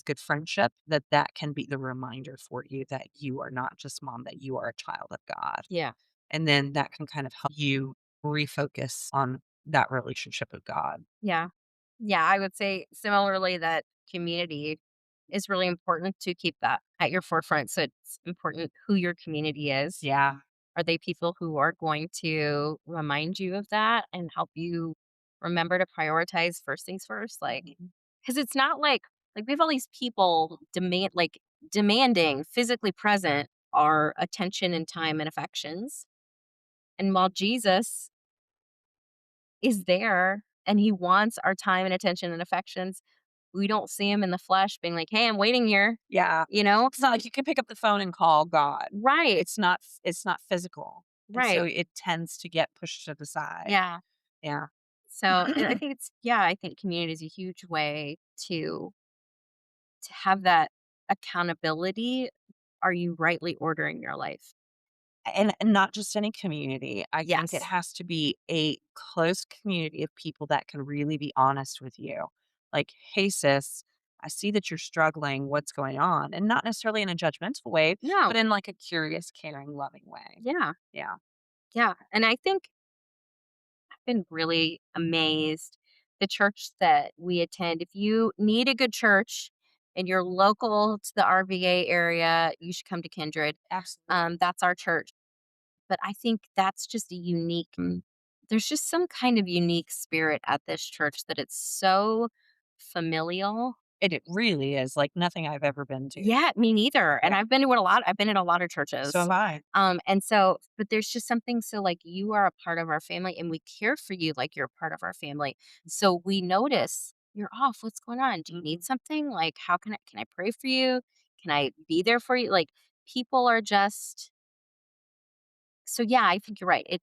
good friendship, that can be the reminder for you that you are not just mom, that you are a child of God. Yeah. And then that can kind of help you refocus on that relationship with God. Yeah. Yeah, I would say similarly that community is really important to keep that at your forefront. So it's important who your community is. Yeah. Are they people who are going to remind you of that and help you remember to prioritize first things first? Like, Mhm. because it's not like we have all these people demanding physically present our attention and time and affections. And while Jesus is there and he wants our time and attention and affections, we don't see him in the flesh being like, "Hey, I'm waiting here," Yeah. you know? It's not like you can pick up the phone and call God. Right, It's not physical. And so right. it tends to get pushed to the side. Yeah. Yeah. So and I think I think community is a huge way to have that accountability. Are you rightly ordering your life? And not just any community. I think it Yes. has to be a close community of people that can really be honest with you. Like, "Hey, sis, I see that you're struggling. What's going on?" And not necessarily in a judgmental way, No. but in like a curious, caring, loving way. Yeah. Yeah. Yeah. And I think I've been really amazed the church that we attend. If you need a good church and you're local to the RVA area, you should come to Kindred. Absolutely. That's our church. But I think that's just a unique there's just some kind of unique spirit at this church that it's so familial. It really is like nothing I've ever been to. Yeah, me neither. And Yeah. I've been in a lot of So churches. have I. And so but there's just something so like you are a part of our family and we care for you like you're a part of our family. So we notice you're off. What's going on? Do you Mhm. need something? Like how can I pray for you? Can I be there for you? Like people are just so yeah, I think you're right.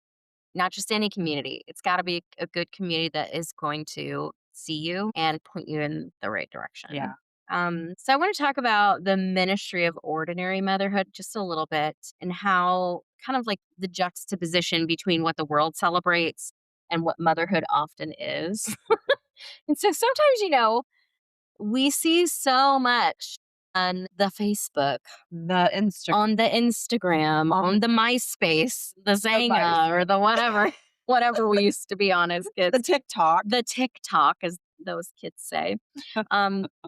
Not just any community. It's gotta be a good community that is going to see you and point you in the right Yeah. direction. So I want to talk about the ministry of ordinary motherhood just a little bit and how kind of like the juxtaposition between what the world celebrates and what motherhood often is. And so sometimes, we see so much on the Facebook, The Instagram, on the Instagram, on the MySpace, the advice, Xanga, or the whatever, whatever we used to be on as the kids. TikTok. The TikTok, as those kids say.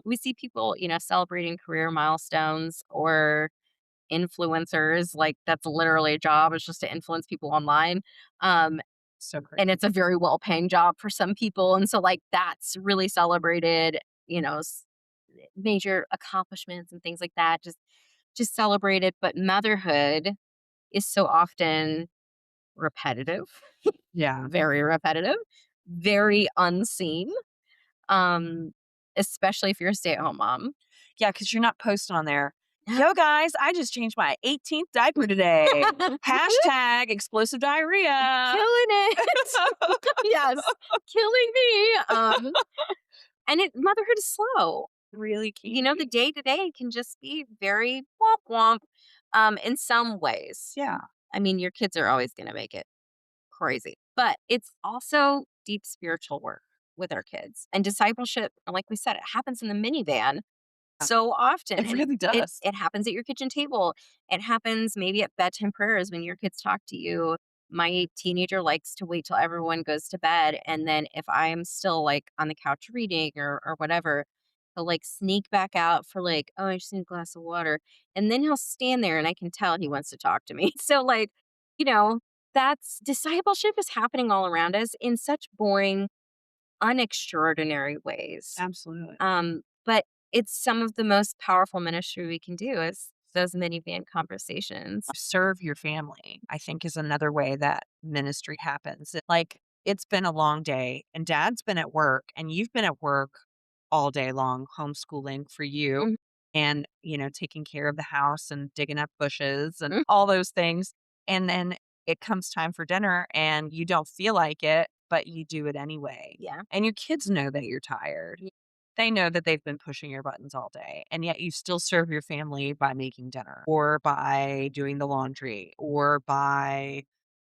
We see people, celebrating career milestones or influencers. Like that's literally a job. It's just to influence people online. Um, So great. and it's a very well paying job for some people. And so, like, that's really celebrated, you know, s- major accomplishments and things like that. Just celebrated. But motherhood is so often repetitive, Yeah. very repetitive, very unseen, um, especially if you're a stay-at-home mom. Yeah, because 'cause you're not posting on there, "Yo, guys, I just changed my 18th diaper today. Hashtag explosive diarrhea." Killing it. Yes, killing me. And motherhood is slow. Really The key. day to day can just be very womp womp, in some ways. Yeah. I mean, your kids are always going to make it crazy, but it's also deep spiritual work with our kids and discipleship. Like we said, it happens in the minivan so often. It And really it, does. it happens at your kitchen table. It happens maybe at bedtime prayers when your kids talk to you. My teenager likes to wait till everyone goes to bed. And then if I'm still like on the couch reading or whatever, he'll like sneak back out for like, oh, I just need a glass of water. And then he'll stand there and I can tell he wants to talk to me. So, like, you know, that's discipleship is happening all around us in such boring, unextraordinary ways. Absolutely. But it's some of the most powerful ministry we can do is those minivan conversations. Serve your family, I think, is another way that ministry happens. Like, it's been a long day and dad's been at work and you've been at work all day long, homeschooling for you Mhm, and, taking care of the house and digging up bushes and mhm. all those things. And then it comes time for dinner and you don't feel like it, but you do it anyway. Yeah. And your kids know that you're tired. Ye They know that they've been pushing your buttons all day, and yet you still serve your family by making dinner or by doing the laundry or by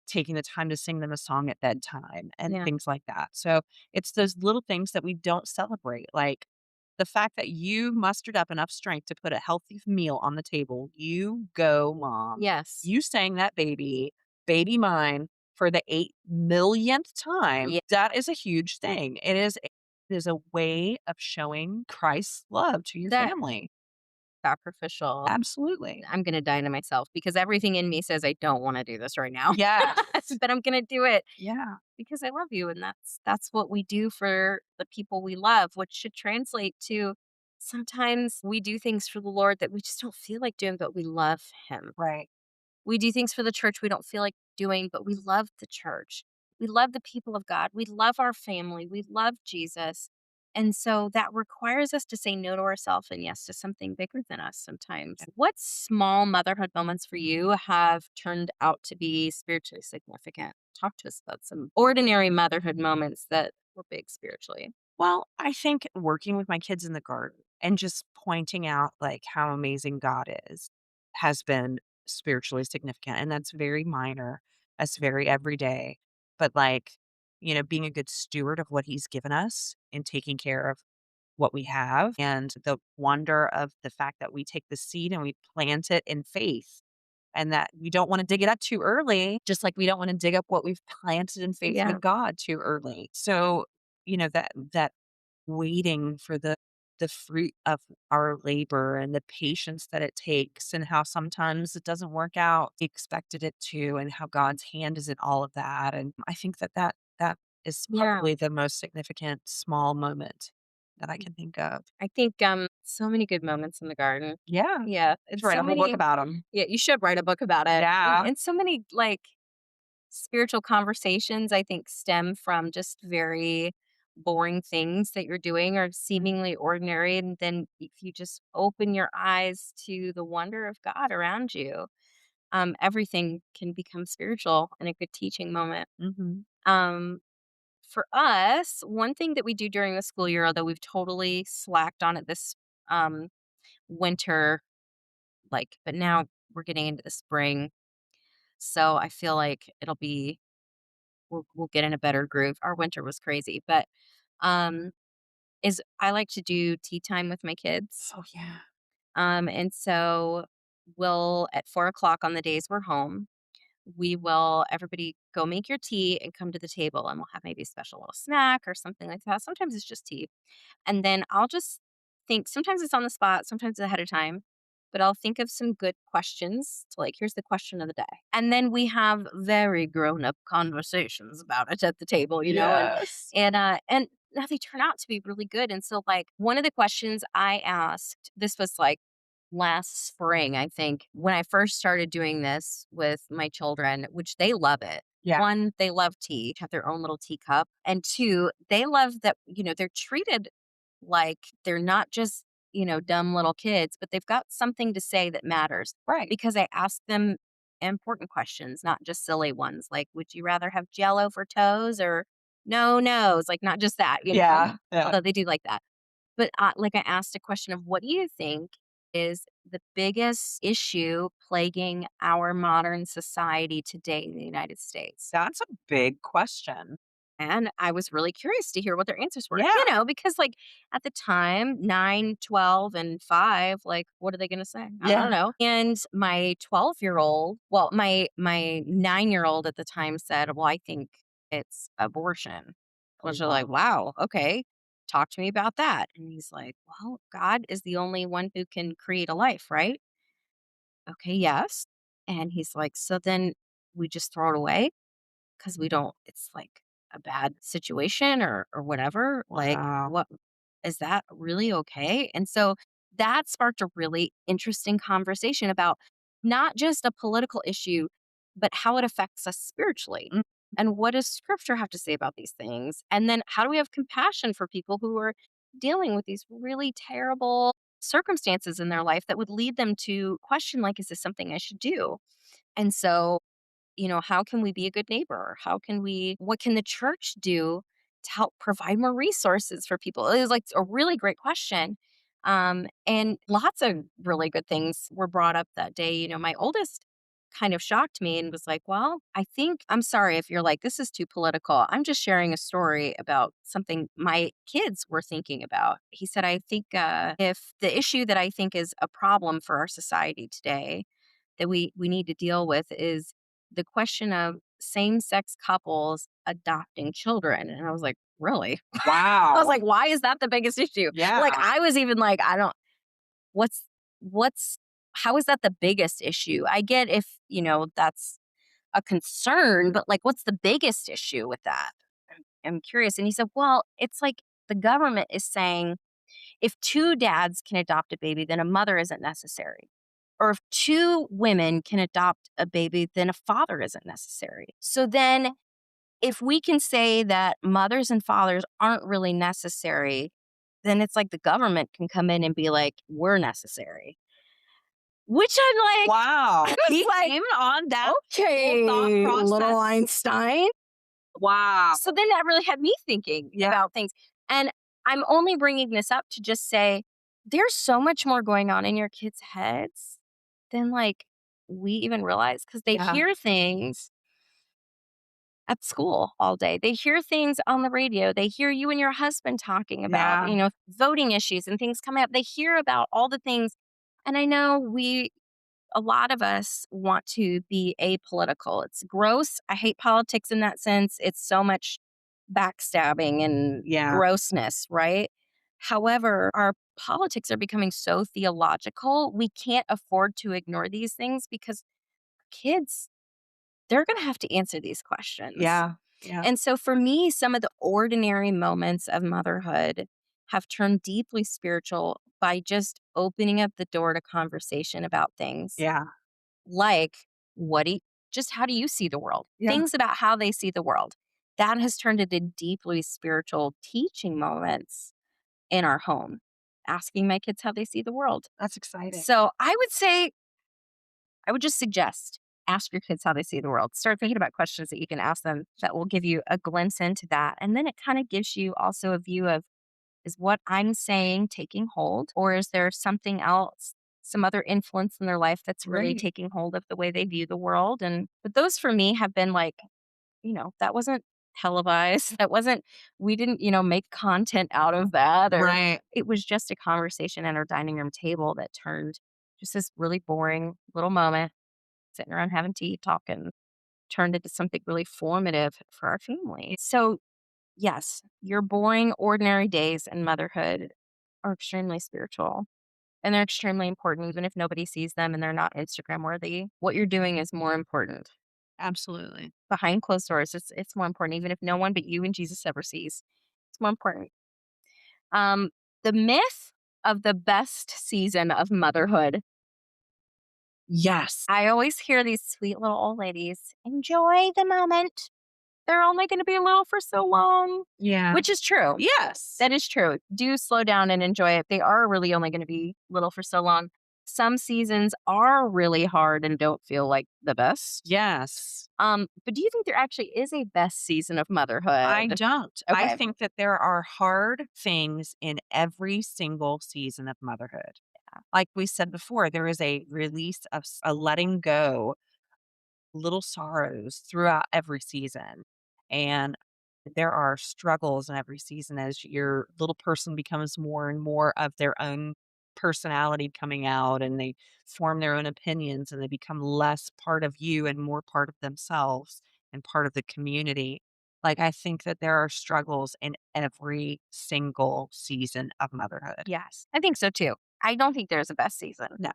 taking the time to sing them a song at bedtime and Yeah. things like that. So it's those little things that we don't celebrate, like the fact that you mustered up enough strength to put a healthy meal on the table. You go, mom. Yes. You sang that baby mine for the 8 millionth time. Yeah. That is a huge thing. It is a way of showing Christ's love to your That family. sacrificial. Absolutely. I'm gonna die to myself because everything in me says I don't wanna do this right now. Yes. But I'm gonna do it Yeah. because I love you, and that's what we do for the people we love, which should translate to sometimes we do things for the Lord that we just don't feel like doing, but we love him. Right. We do things for the church we don't feel like doing, but we love the church. We love the people of God. We love our family. We love Jesus. And so that requires us to say no to ourselves and yes to something bigger than us sometimes. What small motherhood moments for you have turned out to be spiritually significant? Talk to us about some ordinary motherhood moments that were big spiritually. Well, I think working with my kids in the garden and just pointing out like how amazing God is has been spiritually significant. And that's very minor. That's very everyday. But like, being a good steward of what he's given us and taking care of what we have and the wonder of the fact that we take the seed and we plant it in faith and that we don't want to dig it up too early, just like we don't want to dig up what we've planted in faith Yeah. with God too early. So, that waiting for the fruit of our labor and the patience that it takes and how sometimes it doesn't work out we expected it to and how God's hand is in all of that. And I think that is Yeah. probably the most significant small moment that I can think of. I think so many good moments in the garden. Yeah. Yeah. And Should write so a whole book many about them. yeah, you should write a book about it. Yeah. And so many like spiritual conversations I think stem from just very boring things that you're doing or seemingly ordinary. And then if you just open your eyes to the wonder of God around you, everything can become spiritual and a good teaching moment. Mhm. Um, for us, one thing that we do during the school year, although we've totally slacked on it this um, winter, but now we're getting into the spring. So I feel like we'll get in a better groove. Our winter was crazy, but um, is I like to do tea time with my kids. Oh, yeah. And so we'll at 4 o'clock on the days we're home, we will everybody go make your tea and come to the table and we'll have maybe a special little snack or something like that. Sometimes it's just tea. And then I'll just think sometimes it's on the spot, sometimes ahead of time, but I'll think of some good questions. So like here's the question of the day. And then we have very grown-up conversations about it at the table, Yes. and now they turn out to be really good. And so like one of the questions I asked, this was like last spring, I think, when I first started doing this with my children, which they love it. Yeah. One, they love tea, have their own little teacup. And two, they love that, they're treated like they're not just, dumb little kids, but they've got something to say that matters Right. because I ask them important questions, not just silly ones. Like, would you rather have jello for toes or no nose? Like, not just that, Yeah. Yeah. although they do like that. But, like, I asked a question of what do you think is the biggest issue plaguing our modern society today in the United States? That's a big question. And I was really curious to hear what their answers were, Yeah. because, like, at the time, 9, 12, and 5, like, what are they gonna say? I Yeah. don't know. And my 12-year-old well, my 9-year-old at the time said, "Well, I think it's abortion." Oh, Which are like, wow. "Wow, okay. Talk to me about that." And he's like, "Well, God is the only one who can create a life, right?" "Okay, yes." And he's like, "So then we just throw it away?" 'Cause we don't it's like a bad situation or whatever, like, Wow. what is that really okay? And so that sparked a really interesting conversation about not just a political issue, but how it affects us spiritually. Mm. And what does scripture have to say about these things? And then how do we have compassion for people who are dealing with these really terrible circumstances in their life that would lead them to question, like, is this something I should do? And so how can we be a good neighbor? What can the church do to help provide more resources for people? It was like a really great question. And lots of really good things were brought up that day. My oldest kind of shocked me and was like, well, I'm sorry if you're like, this is too political. I'm just sharing a story about something my kids were thinking about. He said, I think if the issue that I think is a problem for our society today that we need to deal with is the question of same-sex couples adopting children. And I was like, really? I was Wow. like, why is that the biggest issue? Yeah. Like, I was even like, I don't, what's, what's, how is that the biggest issue? I get if, that's a concern, but like, what's the biggest issue with that? I'm curious. And he said, well, it's like the government is saying if two dads can adopt a baby, then a mother isn't necessary. Or if two women can adopt a baby, then a father isn't necessary. So then, if we can say that mothers and fathers aren't really necessary, then it's like the government can come in and be like, we're necessary. Which I'm like, Wow. I was He like, came on that okay, whole thought process. little Einstein. Wow. So then that really had me thinking Yeah. about things. And I'm only bringing this up to just say there's so much more going on in your kids' heads than like we even realize, because they Yeah. hear things at school all day. They hear things on the radio. They hear you and your husband talking about, Yeah. voting issues and things coming up. They hear about all the things. And I know a lot of us want to be apolitical. It's gross. I hate politics in that sense. It's so much backstabbing and Yeah. grossness, right? However, our politics are becoming so theological. We can't afford to ignore these things because kids, they're going to have to answer these questions. Yeah. Yeah. And so for me, some of the ordinary moments of motherhood have turned deeply spiritual by just opening up the door to conversation about things Yeah. like just how do you see the world? Yeah. Things about how they see the world. That has turned into deeply spiritual teaching moments in our home, asking my kids how they see the world. That's exciting. So I would just suggest ask your kids how they see the world. Start thinking about questions that you can ask them that will give you a glimpse into that. And then it kind of gives you also a view of, is what I'm saying taking hold? Or is there something else, some other influence in their life that's really Right. taking hold of the way they view the world? But those for me have been like, that wasn't televised. That wasn't, we didn't, make content out of that. Or Right. it was just a conversation at our dining room table that turned just this really boring little moment, sitting around having tea, talking, turned into something really formative for our family. So yes, your boring, ordinary days in motherhood are extremely spiritual and they're extremely important, even if nobody sees them and they're not Instagram worthy. What you're doing is more important. Absolutely. Behind closed doors, it's more important, even if no one but you and Jesus ever sees. It's more important. Um, the myth of the best season of motherhood. Yes. I always hear these sweet little old ladies enjoy the moment. They're only going to be little for so long. Yeah. Which is true. Yes. That is true. Do slow down and enjoy it. They are really only going to be little for so long. Some seasons are really hard and don't feel like the best. Yes. But do you think there actually is a best season of motherhood? I don't. I Okay. think that there are hard things in every single season of motherhood. Like we said before, there is a release of a letting go, little sorrows throughout every season. And there are struggles in every season as your little person becomes more and more of their own personality coming out, and they form their own opinions, and they become less part of you and more part of themselves and part of the community. Like, I think that there are struggles in every single season of motherhood. Yes, I think so too. I don't think there's a best season. No,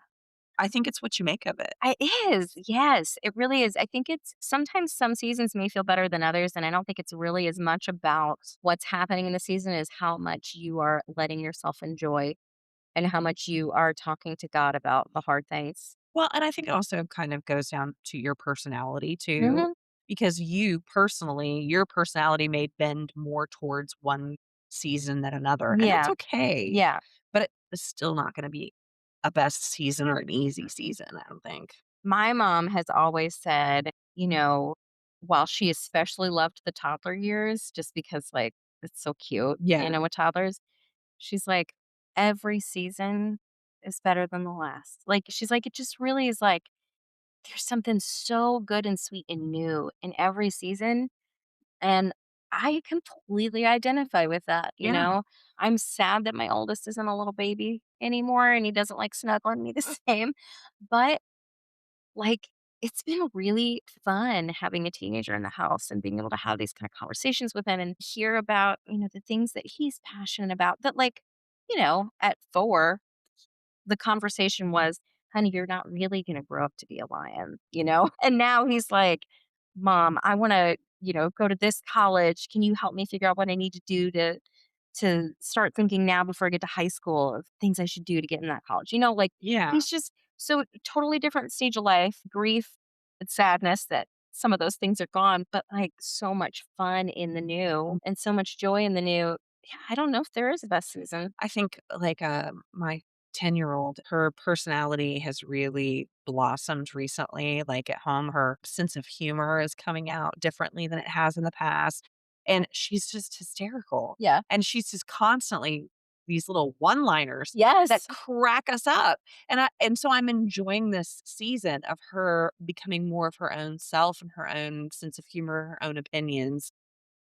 I think it's what you make of it. It is. Yes, it really is. I think it's sometimes some seasons may feel better than others. And I don't think it's really as much about what's happening in the season as how much you are letting yourself enjoy and how much you are talking to God about the hard things. Well, and I think it also kind of goes down to your personality too, Hmm. because you personally, your personality may bend more towards one season than another, and that's Yeah. okay. Yeah. But it's still not going to be a best season or an easy season, I don't think. My mom has always said, while she especially loved the toddler years, just because, like, it's so cute, Yeah. with toddlers, she's like, every season is better than the last. Like, she's like, it just really is like, there's something so good and sweet and new in every season. And I completely identify with that. Yeah. I'm sad that my oldest isn't a little baby anymore and he doesn't like snuggling me the same. But like, it's been really fun having a teenager in the house and being able to have these kind of conversations with him and hear about, the things that he's passionate about that, like, at 4, the conversation was, honey, you're not really going to grow up to be a lion? And now he's like, Mom, I want to, go to this college. Can you help me figure out what I need to do to start thinking now before I get to high school of things I should do to get in that college? Like Yeah. he's just so totally different stage of life, grief and sadness that some of those things are gone, but like so much fun in the new and so much joy in the new. Yeah, I don't know if there is a best season. I think like my 10-year-old, her personality has really blossomed recently. Like at home, her sense of humor is coming out differently than it has in the past. And she's just hysterical. Yeah. And she's just constantly these little one-liners that Yes. crack us up. And so I'm enjoying this season of her becoming more of her own self and her own sense of humor, her own opinions,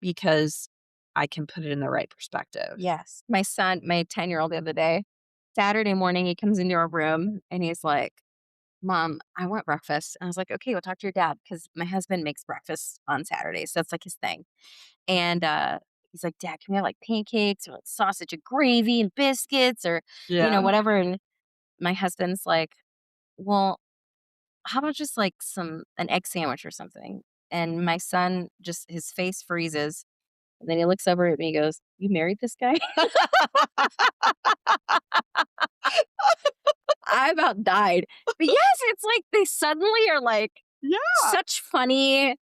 because I can put it in the right perspective. Yes. My son, my 10-year-old the other day, Saturday morning, he comes into our room and he's like, Mom, I want breakfast. And I was like, okay, we'll talk to your dad because my husband makes breakfast on Saturdays. That's like his thing. And he's like, Dad, can we have like pancakes or like sausage and gravy and biscuits or, Yeah. whatever? And my husband's like, well, how about just like an egg sandwich or something? And my son just, his face freezes. And then he looks over at me and goes, you married this guy? I about died. But yes, it's like they suddenly are like Yeah. such funny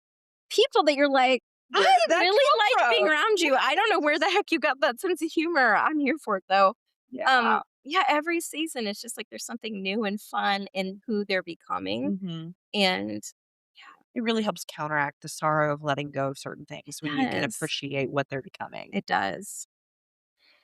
people that you're like, Where I did that really like come being from? around you. I don't know where the heck you got that sense of humor. I'm here for it though. Yeah. Yeah, every season it's just like there's something new and fun in who they're becoming. Mhm. And It really helps counteract the sorrow of letting go of certain things when you can yes, appreciate what they're becoming. it does.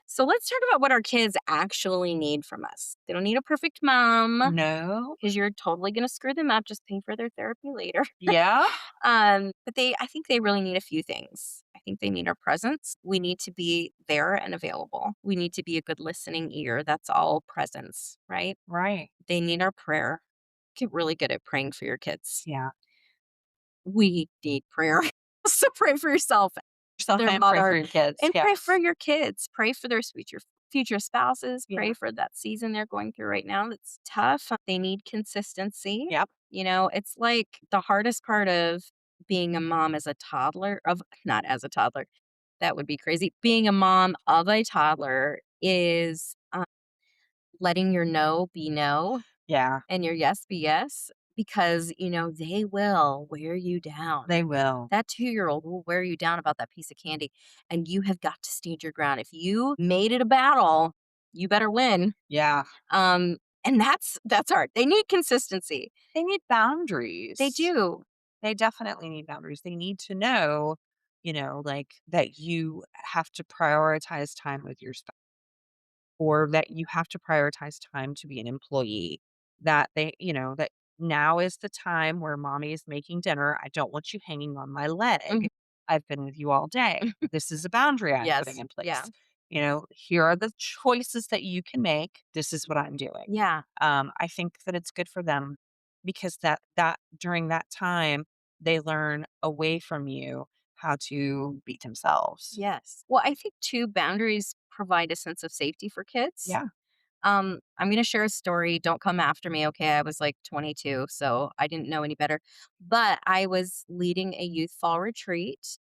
So let's talk about what our kids actually need from us. They don't need a perfect mom No. because you're totally going to screw them up just paying for their therapy later. Yeah. But I think they really need a few things. I think they need our presence. We need to be there and available. We need to be a good listening ear. That's all presence, right? Right. They need our prayer. Get really good at praying for your kids. Yeah. We need prayer. So pray for yourself, Yourself their and pray for mother, your kids. and pray Yes. for your kids. Pray for their future spouses. Yeah. Pray for that season they're going through right now. That's tough. They need consistency. Yep. It's like the hardest part of being a mom as a toddler, of not as a toddler, that would be crazy. Being a mom of a toddler is letting your no be no Yeah. and your yes be yes because, they will wear you down. They will. That 2-year-old will wear you down about that piece of candy, and you have got to stand your ground. If you made it a battle, you better win. Yeah. And that's hard. They need consistency. They need boundaries. They do. They definitely need boundaries. They need to know, like that you have to prioritize time with your spouse or that you have to prioritize time to be an employee. That that now is the time where mommy is making dinner. I don't want you hanging on my leg. Mhm. I've been with you all day. This is a boundary I'm putting Yes. in Yeah. place. Here are the choices that you can make. This is what I'm doing. Yeah. I think that it's good for them because that during that time they learn away from you how to beat themselves. Yes. Well, I think too, boundaries provide a sense of safety for kids. Yeah. I'm going to share a story. Don't come after me. Okay. I was like 22, so I didn't know any better. But I was leading a youth fall retreat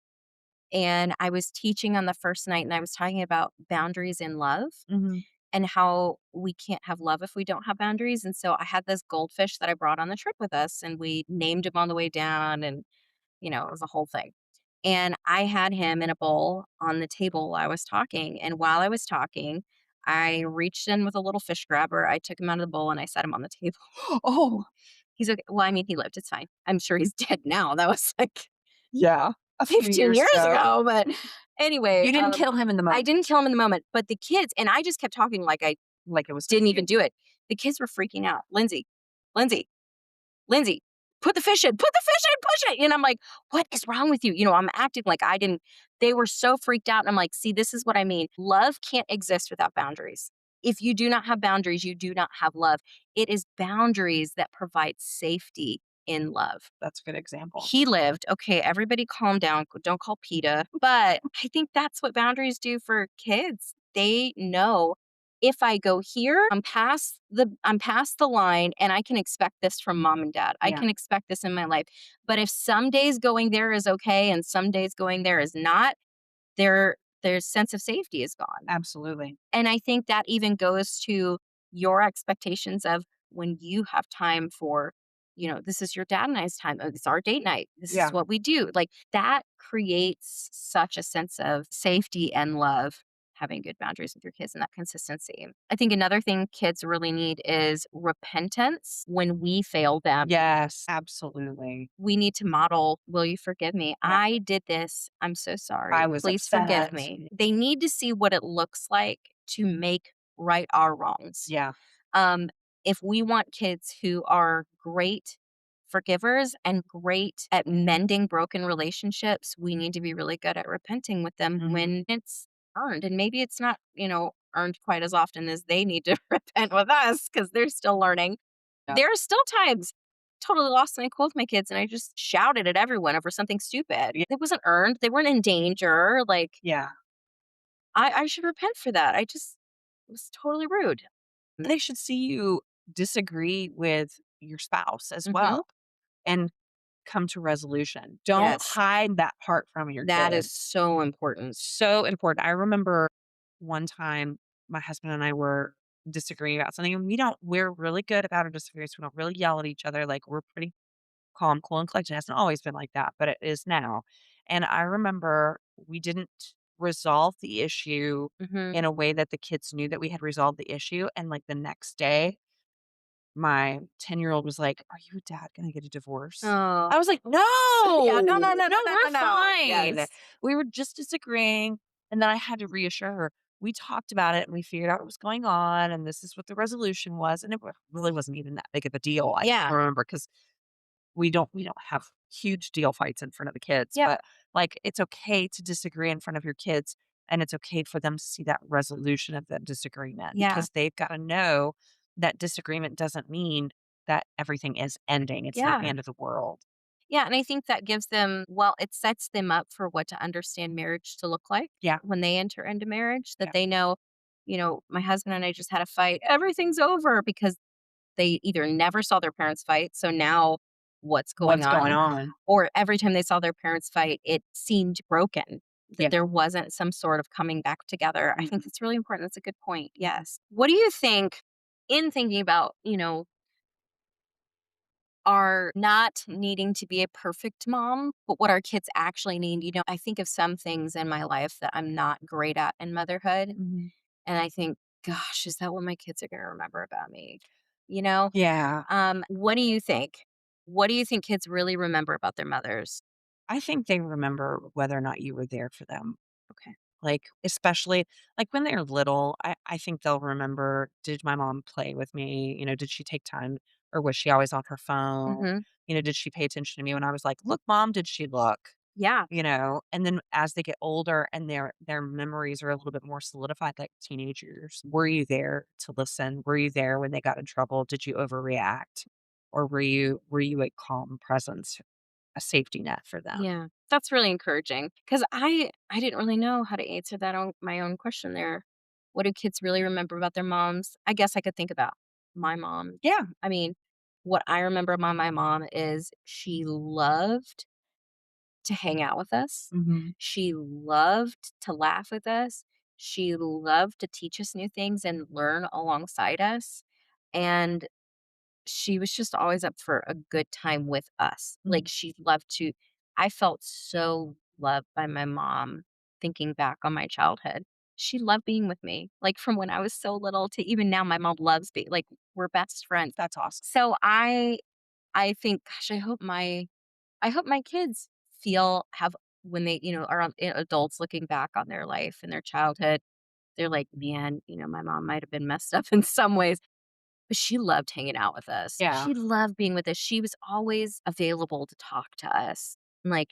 and I was teaching on the first night and I was talking about boundaries in love Hmm. and how we can't have love if we don't have boundaries. And so I had this goldfish that I brought on the trip with us and we named him on the way down and, it was a whole thing. And I had him in a bowl on the table while I was talking. And while I was talking, I reached in with a little fish grabber. I took him out of the bowl and I set him on the table. Oh, he's okay. Well, I mean, he lived. It's fine. I'm sure he's dead now. That was like Yeah. A few 15 years ago. But anyway, You didn't kill him in the I moment. didn't kill him in the moment. But the kids, and I just kept talking like I Like it was didn't even do it. The kids were freaking out. Lyndsay, Lyndsay, Lyndsay, put the fish in, push it. And I'm like, what is wrong with you? I'm acting like I didn't. They were so freaked out. And I'm like, see, this is what I mean. Love can't exist without boundaries. If you do not have boundaries, you do not have love. It is boundaries that provide safety in love. That's a good example. He lived. Okay, everybody calm down. Don't call PETA. But I think that's what boundaries do for kids. They know if I go here, I'm past the line and I can expect this from mom and dad. I Yeah. can expect this in my life. But if some days going there is okay and some days going there is not, their sense of safety is gone. Absolutely. And I think that even goes to your expectations of when you have time for, this is your dad and I's time. Oh, it's our date night. This Yeah. is what we do. Like that creates such a sense of safety and love, having good boundaries with your kids and that consistency. I think another thing kids really need is repentance when we fail them. Yes, absolutely. We need to model, will you forgive me? Yeah. I did this. I'm so I sorry. was Please forgive upset. me. They need to see what it looks like to make right our wrongs. Yeah. Um, if we want kids who are great forgivers and great at mending broken relationships, we need to be really good at repenting with them Mhm. when it's earned. And maybe it's not, earned quite as often as they need to repent with us because they're still learning. Yeah. There are still times totally lost my cool with my kids and I just shouted at everyone over something stupid. Yeah. It wasn't earned. They weren't in danger. Like, Yeah. I should repent for that. I just was totally rude. They should see you disagree with your spouse as Hmm. well and come to resolution. Don't Yes. hide that part from your That is kids. so important. So important. I remember one time my husband and I were disagreeing about something, and we're really good about our disagreements. We don't really yell at each other. Like, we're pretty calm, cool, and collected. It hasn't always been like that, but it is now. And I remember we didn't resolve the issue Mhm. in a way that the kids knew that we had resolved the issue. And like the next day, my 10-year-old was like, "Are you and dad gonna get a divorce?" Oh. I was like, "No, Yeah, no, no, no, no, no, no, we're no, no. fine. Yes. We were just disagreeing." And then I had to reassure her. We talked about it and we figured out what was going on, and this is what the resolution was. And it really wasn't even that big of a deal. I Yeah. remember because we don't have huge deal fights in front of the kids, Yep. but like it's okay to disagree in front of your kids, and it's okay for them to see that resolution of that disagreement Yeah. because they've got to know that disagreement doesn't mean that everything is ending. It's not the Yeah. end of the world. Yeah, and I think that gives them it sets them up for what to understand marriage to look like Yeah. when they enter into marriage, that Yeah. they know, my husband and I just had a fight. Everything's over because they either never saw their parents fight, so now what's going What's going on? on? Or every time they saw their parents fight, it seemed broken, that Yeah. there wasn't some sort of coming back together. I think Mhm. that's really important. That's a good point. Yes. What do you think in thinking about, are not needing to be a perfect mom, but what our kids actually need? I think of some things in my life that I'm not great at in motherhood. Mhm. And I think, gosh, is that what my kids are going to remember about me? You know, Yeah. what do you think? What do you think kids really remember about their mothers? I think they remember whether or not you were there for them. Okay. Like, especially, like, when they're little, I think they'll remember, did my mom play with me? Did she take time or was she always on her phone? Hmm. Did she pay attention to me when I was like, "Look, mom, did she look?" Yeah. And then as they get older and their memories are a little bit more solidified, like teenagers, were you there to listen? Were you there when they got in trouble? Did you overreact? Or were you a calm presence, a safety net for them? Yeah. That's really encouraging because I didn't really know how to answer that on my own question there. What do kids really remember about their moms? I guess I could think about my mom. Yeah. I mean, what I remember about my mom is she loved to hang out with us. Mhm. She loved to laugh with us. She loved to teach us new things and learn alongside us. And she was just always up for a good time with us. Like, Mhm. she loved to I felt so loved by my mom thinking back on my childhood. She loved being with me, like, from when I was so little to even now, my mom loves me, like, we're best friends. That's awesome. So I think, gosh, I hope my kids have when they, are adults looking back on their life and their childhood, they're like, "Man, my mom might have been messed up in some ways, but she loved hanging out with us. Yeah. She loved being with us. She was always available to talk to us. And like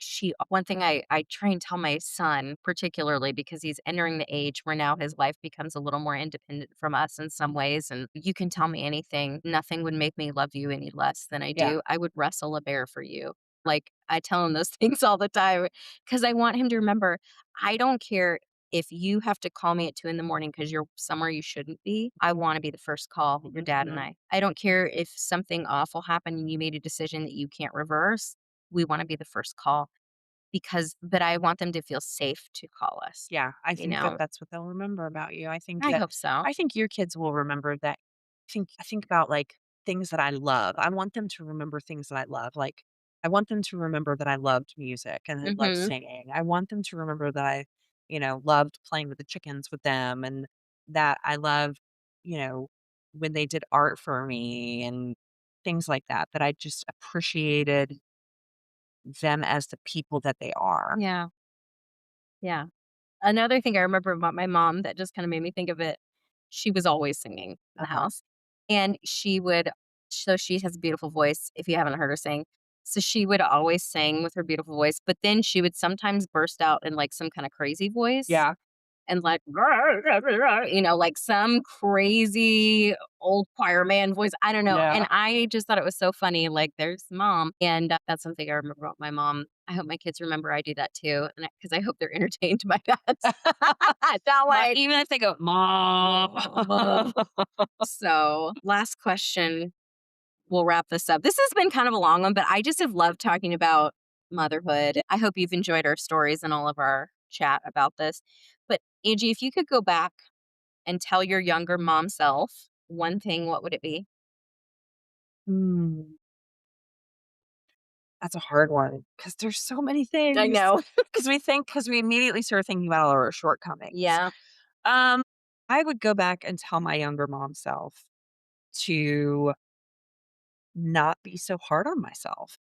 one thing I try and tell my son, particularly because he's entering the age where now his life becomes a little more independent from us in some ways. And you can tell me anything. Nothing would make me love you any less than I Yeah. do. I would wrestle a bear for you. Like, I tell him those things all the time because I want him to remember I don't care if you have to call me at 2 in the morning because you're somewhere you shouldn't be. I want to be the first call, your dad and Mhm. I don't care if something awful happened and you made a decision that you can't reverse. We want to be the first call but I want them to feel safe to call us, Yeah, I you think that know? that's what they'll remember about you. I hope so. I think your kids will remember that. I think about, like, things that I love. I want them to remember things that I love, like, I want them to remember that I loved music and I loved Mhm. singing. I want them to remember that loved playing with the chickens with them, and that I loved, you know, when they did art for me and things like that, that I just appreciated them as the people that they are. Yeah. Yeah. Another thing I remember about my mom that just kind of made me think of it, she was always singing in the Uh-huh. house. And she would, so she has a beautiful voice, if you haven't heard her sing. So she would always sing with her beautiful voice, but then she would sometimes burst out in like some kind of crazy voice Yeah. and like, like some crazy old choir man voice. I don't know. Yeah. And I just thought it was so funny. Like, there's mom. And that's something I remember about my mom. I hope my kids remember I do that too. And because I hope they're entertained by that. Not like, Even if they go, Mom. "Mom." So, last question. We'll wrap this up. This has been kind of a long one, but I just have loved talking about motherhood. I hope you've enjoyed our stories and all of our chat about this. But Angie, if you could go back and tell your younger mom self one thing, what would it be? Hmm, that's a hard one because there's so many I things. know. Because we immediately start thinking about all our shortcomings. Yeah. Um, I would go back and tell my younger mom self to not be so hard on myself.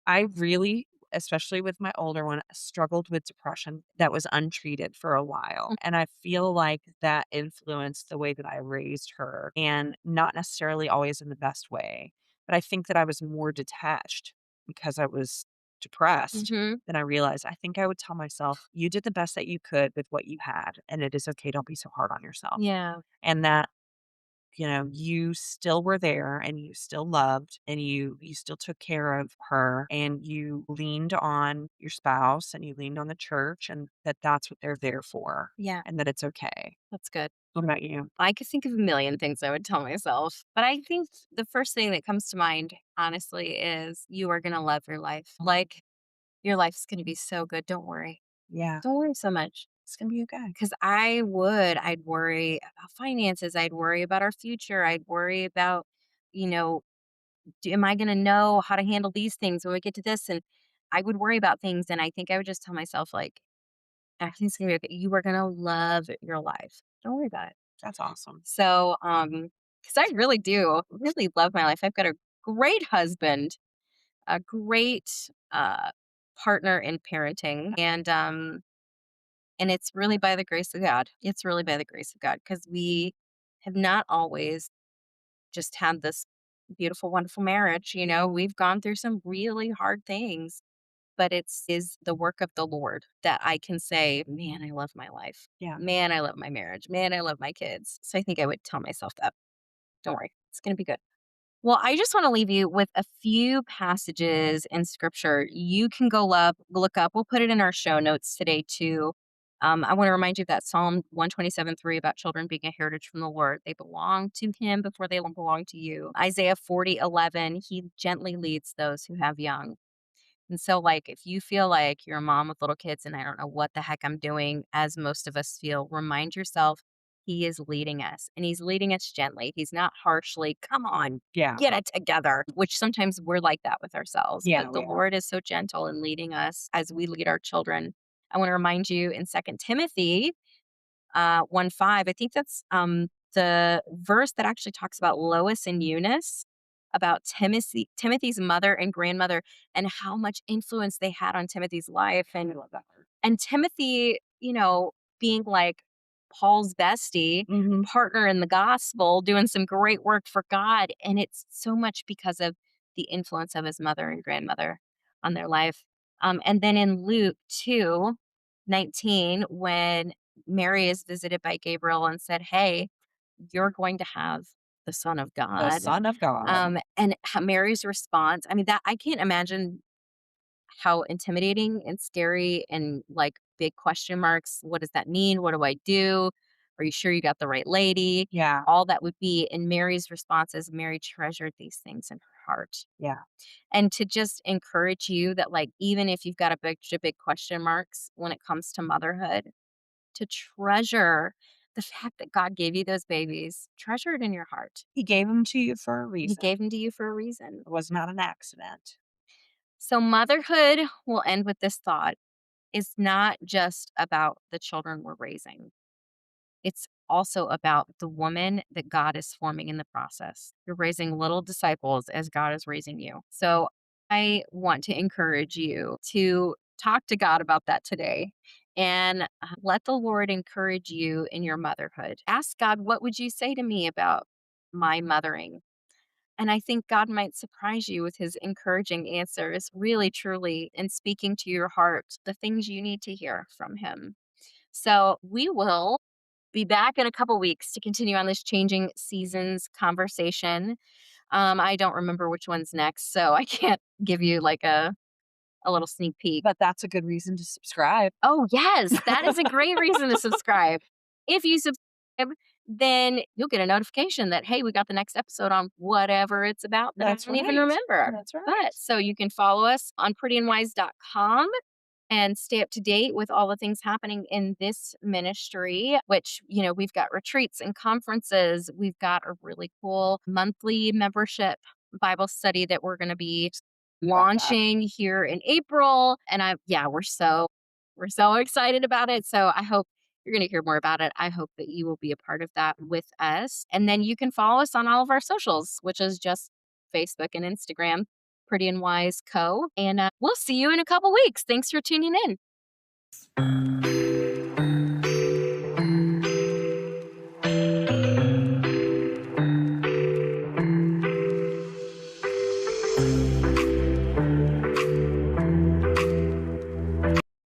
I really, especially with my older one, struggled with depression that was untreated for a while. And I feel like that influenced the way that I raised her, and not necessarily always in the best way. But I think that I was more detached because I was depressed Mm-hmm. than I realized. I think I would tell myself, you did the best that you could with what you had, and it is okay. Don't be so hard on yourself. Yeah. And that you still were there and you still loved and you still took care of her and you leaned on your spouse and you leaned on the church and that's what they're there for Yeah. and that it's okay. That's good. What about you? I could think of a million things I would tell myself, but I think the first thing that comes to mind, honestly, is you are going to love your life. Like, your life's going to be so good. Don't worry. Yeah, Don't worry so much. it's gonna be okay. Because I'd worry about finances. I'd worry about our future. I'd worry about, you know, am I going to know how to handle these things when we get to this? And I would worry about things. And I think I would just tell myself, like, everything's going to be okay. You are going to love your life. Don't worry about it. That's awesome. So, because I really do really love my life. I've got a great husband, a great partner in parenting, and it's really by the grace of God. It's really by the grace of God because we have not always just had this beautiful, wonderful marriage. We've gone through some really hard things, but it's is the work of the Lord that I can say, man, I love my life. Yeah. Man, I love my marriage. Man, I love my kids. So I think I would tell myself that. Don't worry, it's going to be good. Well, I just want to leave you with a few passages in scripture you can look up. We'll put it in our show notes today, too. I want to remind you of that Psalm 127:3 about children being a heritage from the Lord. They belong to Him before they belong to you. Isaiah 40:11, He gently leads those who have young. And so, like, if you feel like you're a mom with little kids and I don't know what the heck I'm doing, as most of us feel, remind yourself he is leading us and he's leading us gently. He's not harshly, come on, Yeah. get it together, which sometimes we're like that with ourselves. Yeah, But the we are. Lord is so gentle in leading us as we lead our children. I want to remind you in Second Timothy 1:5. I think that's the verse that actually talks about Lois and Eunice, about Timothy's mother and grandmother, and how much influence they had on Timothy's life. I love that word. And Timothy, being like Paul's bestie, Hmm. partner in the gospel, doing some great work for God. And it's so much because of the influence of his mother and grandmother on their life. And then in Luke 2:19, when Mary is visited by Gabriel and said, hey, you're going to have the Son of The God. Son of God. And Mary's response, I mean, that I can't imagine how intimidating and scary and like big question marks. What does that mean? What do I do? Are you sure you got the right lady? Yeah. All that would be. And Mary's response is Mary treasured these things in her heart. Yeah. And to just encourage you that, like, even if you've got a big question marks when it comes to motherhood, to treasure the fact that God gave you those babies, treasure it in your heart. He gave them to you for a He reason. gave them to you for a reason. It was not an accident. So, motherhood will end with this thought. is not just about the children we're raising. It's also about the woman that God is forming in the process. You're raising little disciples as God is raising you. So I want to encourage you to talk to God about that today and let the Lord encourage you in your motherhood. Ask God, what would you say to me about my mothering? And I think God might surprise you with his encouraging answers, really, truly, in speaking to your heart, the things you need to hear from him. So we will be back in a couple weeks to continue on this changing seasons conversation. I don't remember which one's next, so I can't give you like a little sneak peek. But that's a good reason to subscribe. Oh, yes, that is a great reason to subscribe. If you subscribe, then you'll get a notification that, hey, we got the next episode on whatever it's about that That's I don't even right. remember. That's right. But so you can follow us on prettyandwise.com and stay up to date with all the things happening in this ministry, which, we've got retreats and conferences. We've got a really cool monthly membership Bible study that we're going to be launching here in April. And we're so excited about it. So I hope you're going to hear more about it. I hope that you will be a part of that with us. And then you can follow us on all of our socials, which is just Facebook and Instagram, Pretty and Wise Co. And we'll see you in a couple weeks. Thanks for tuning in.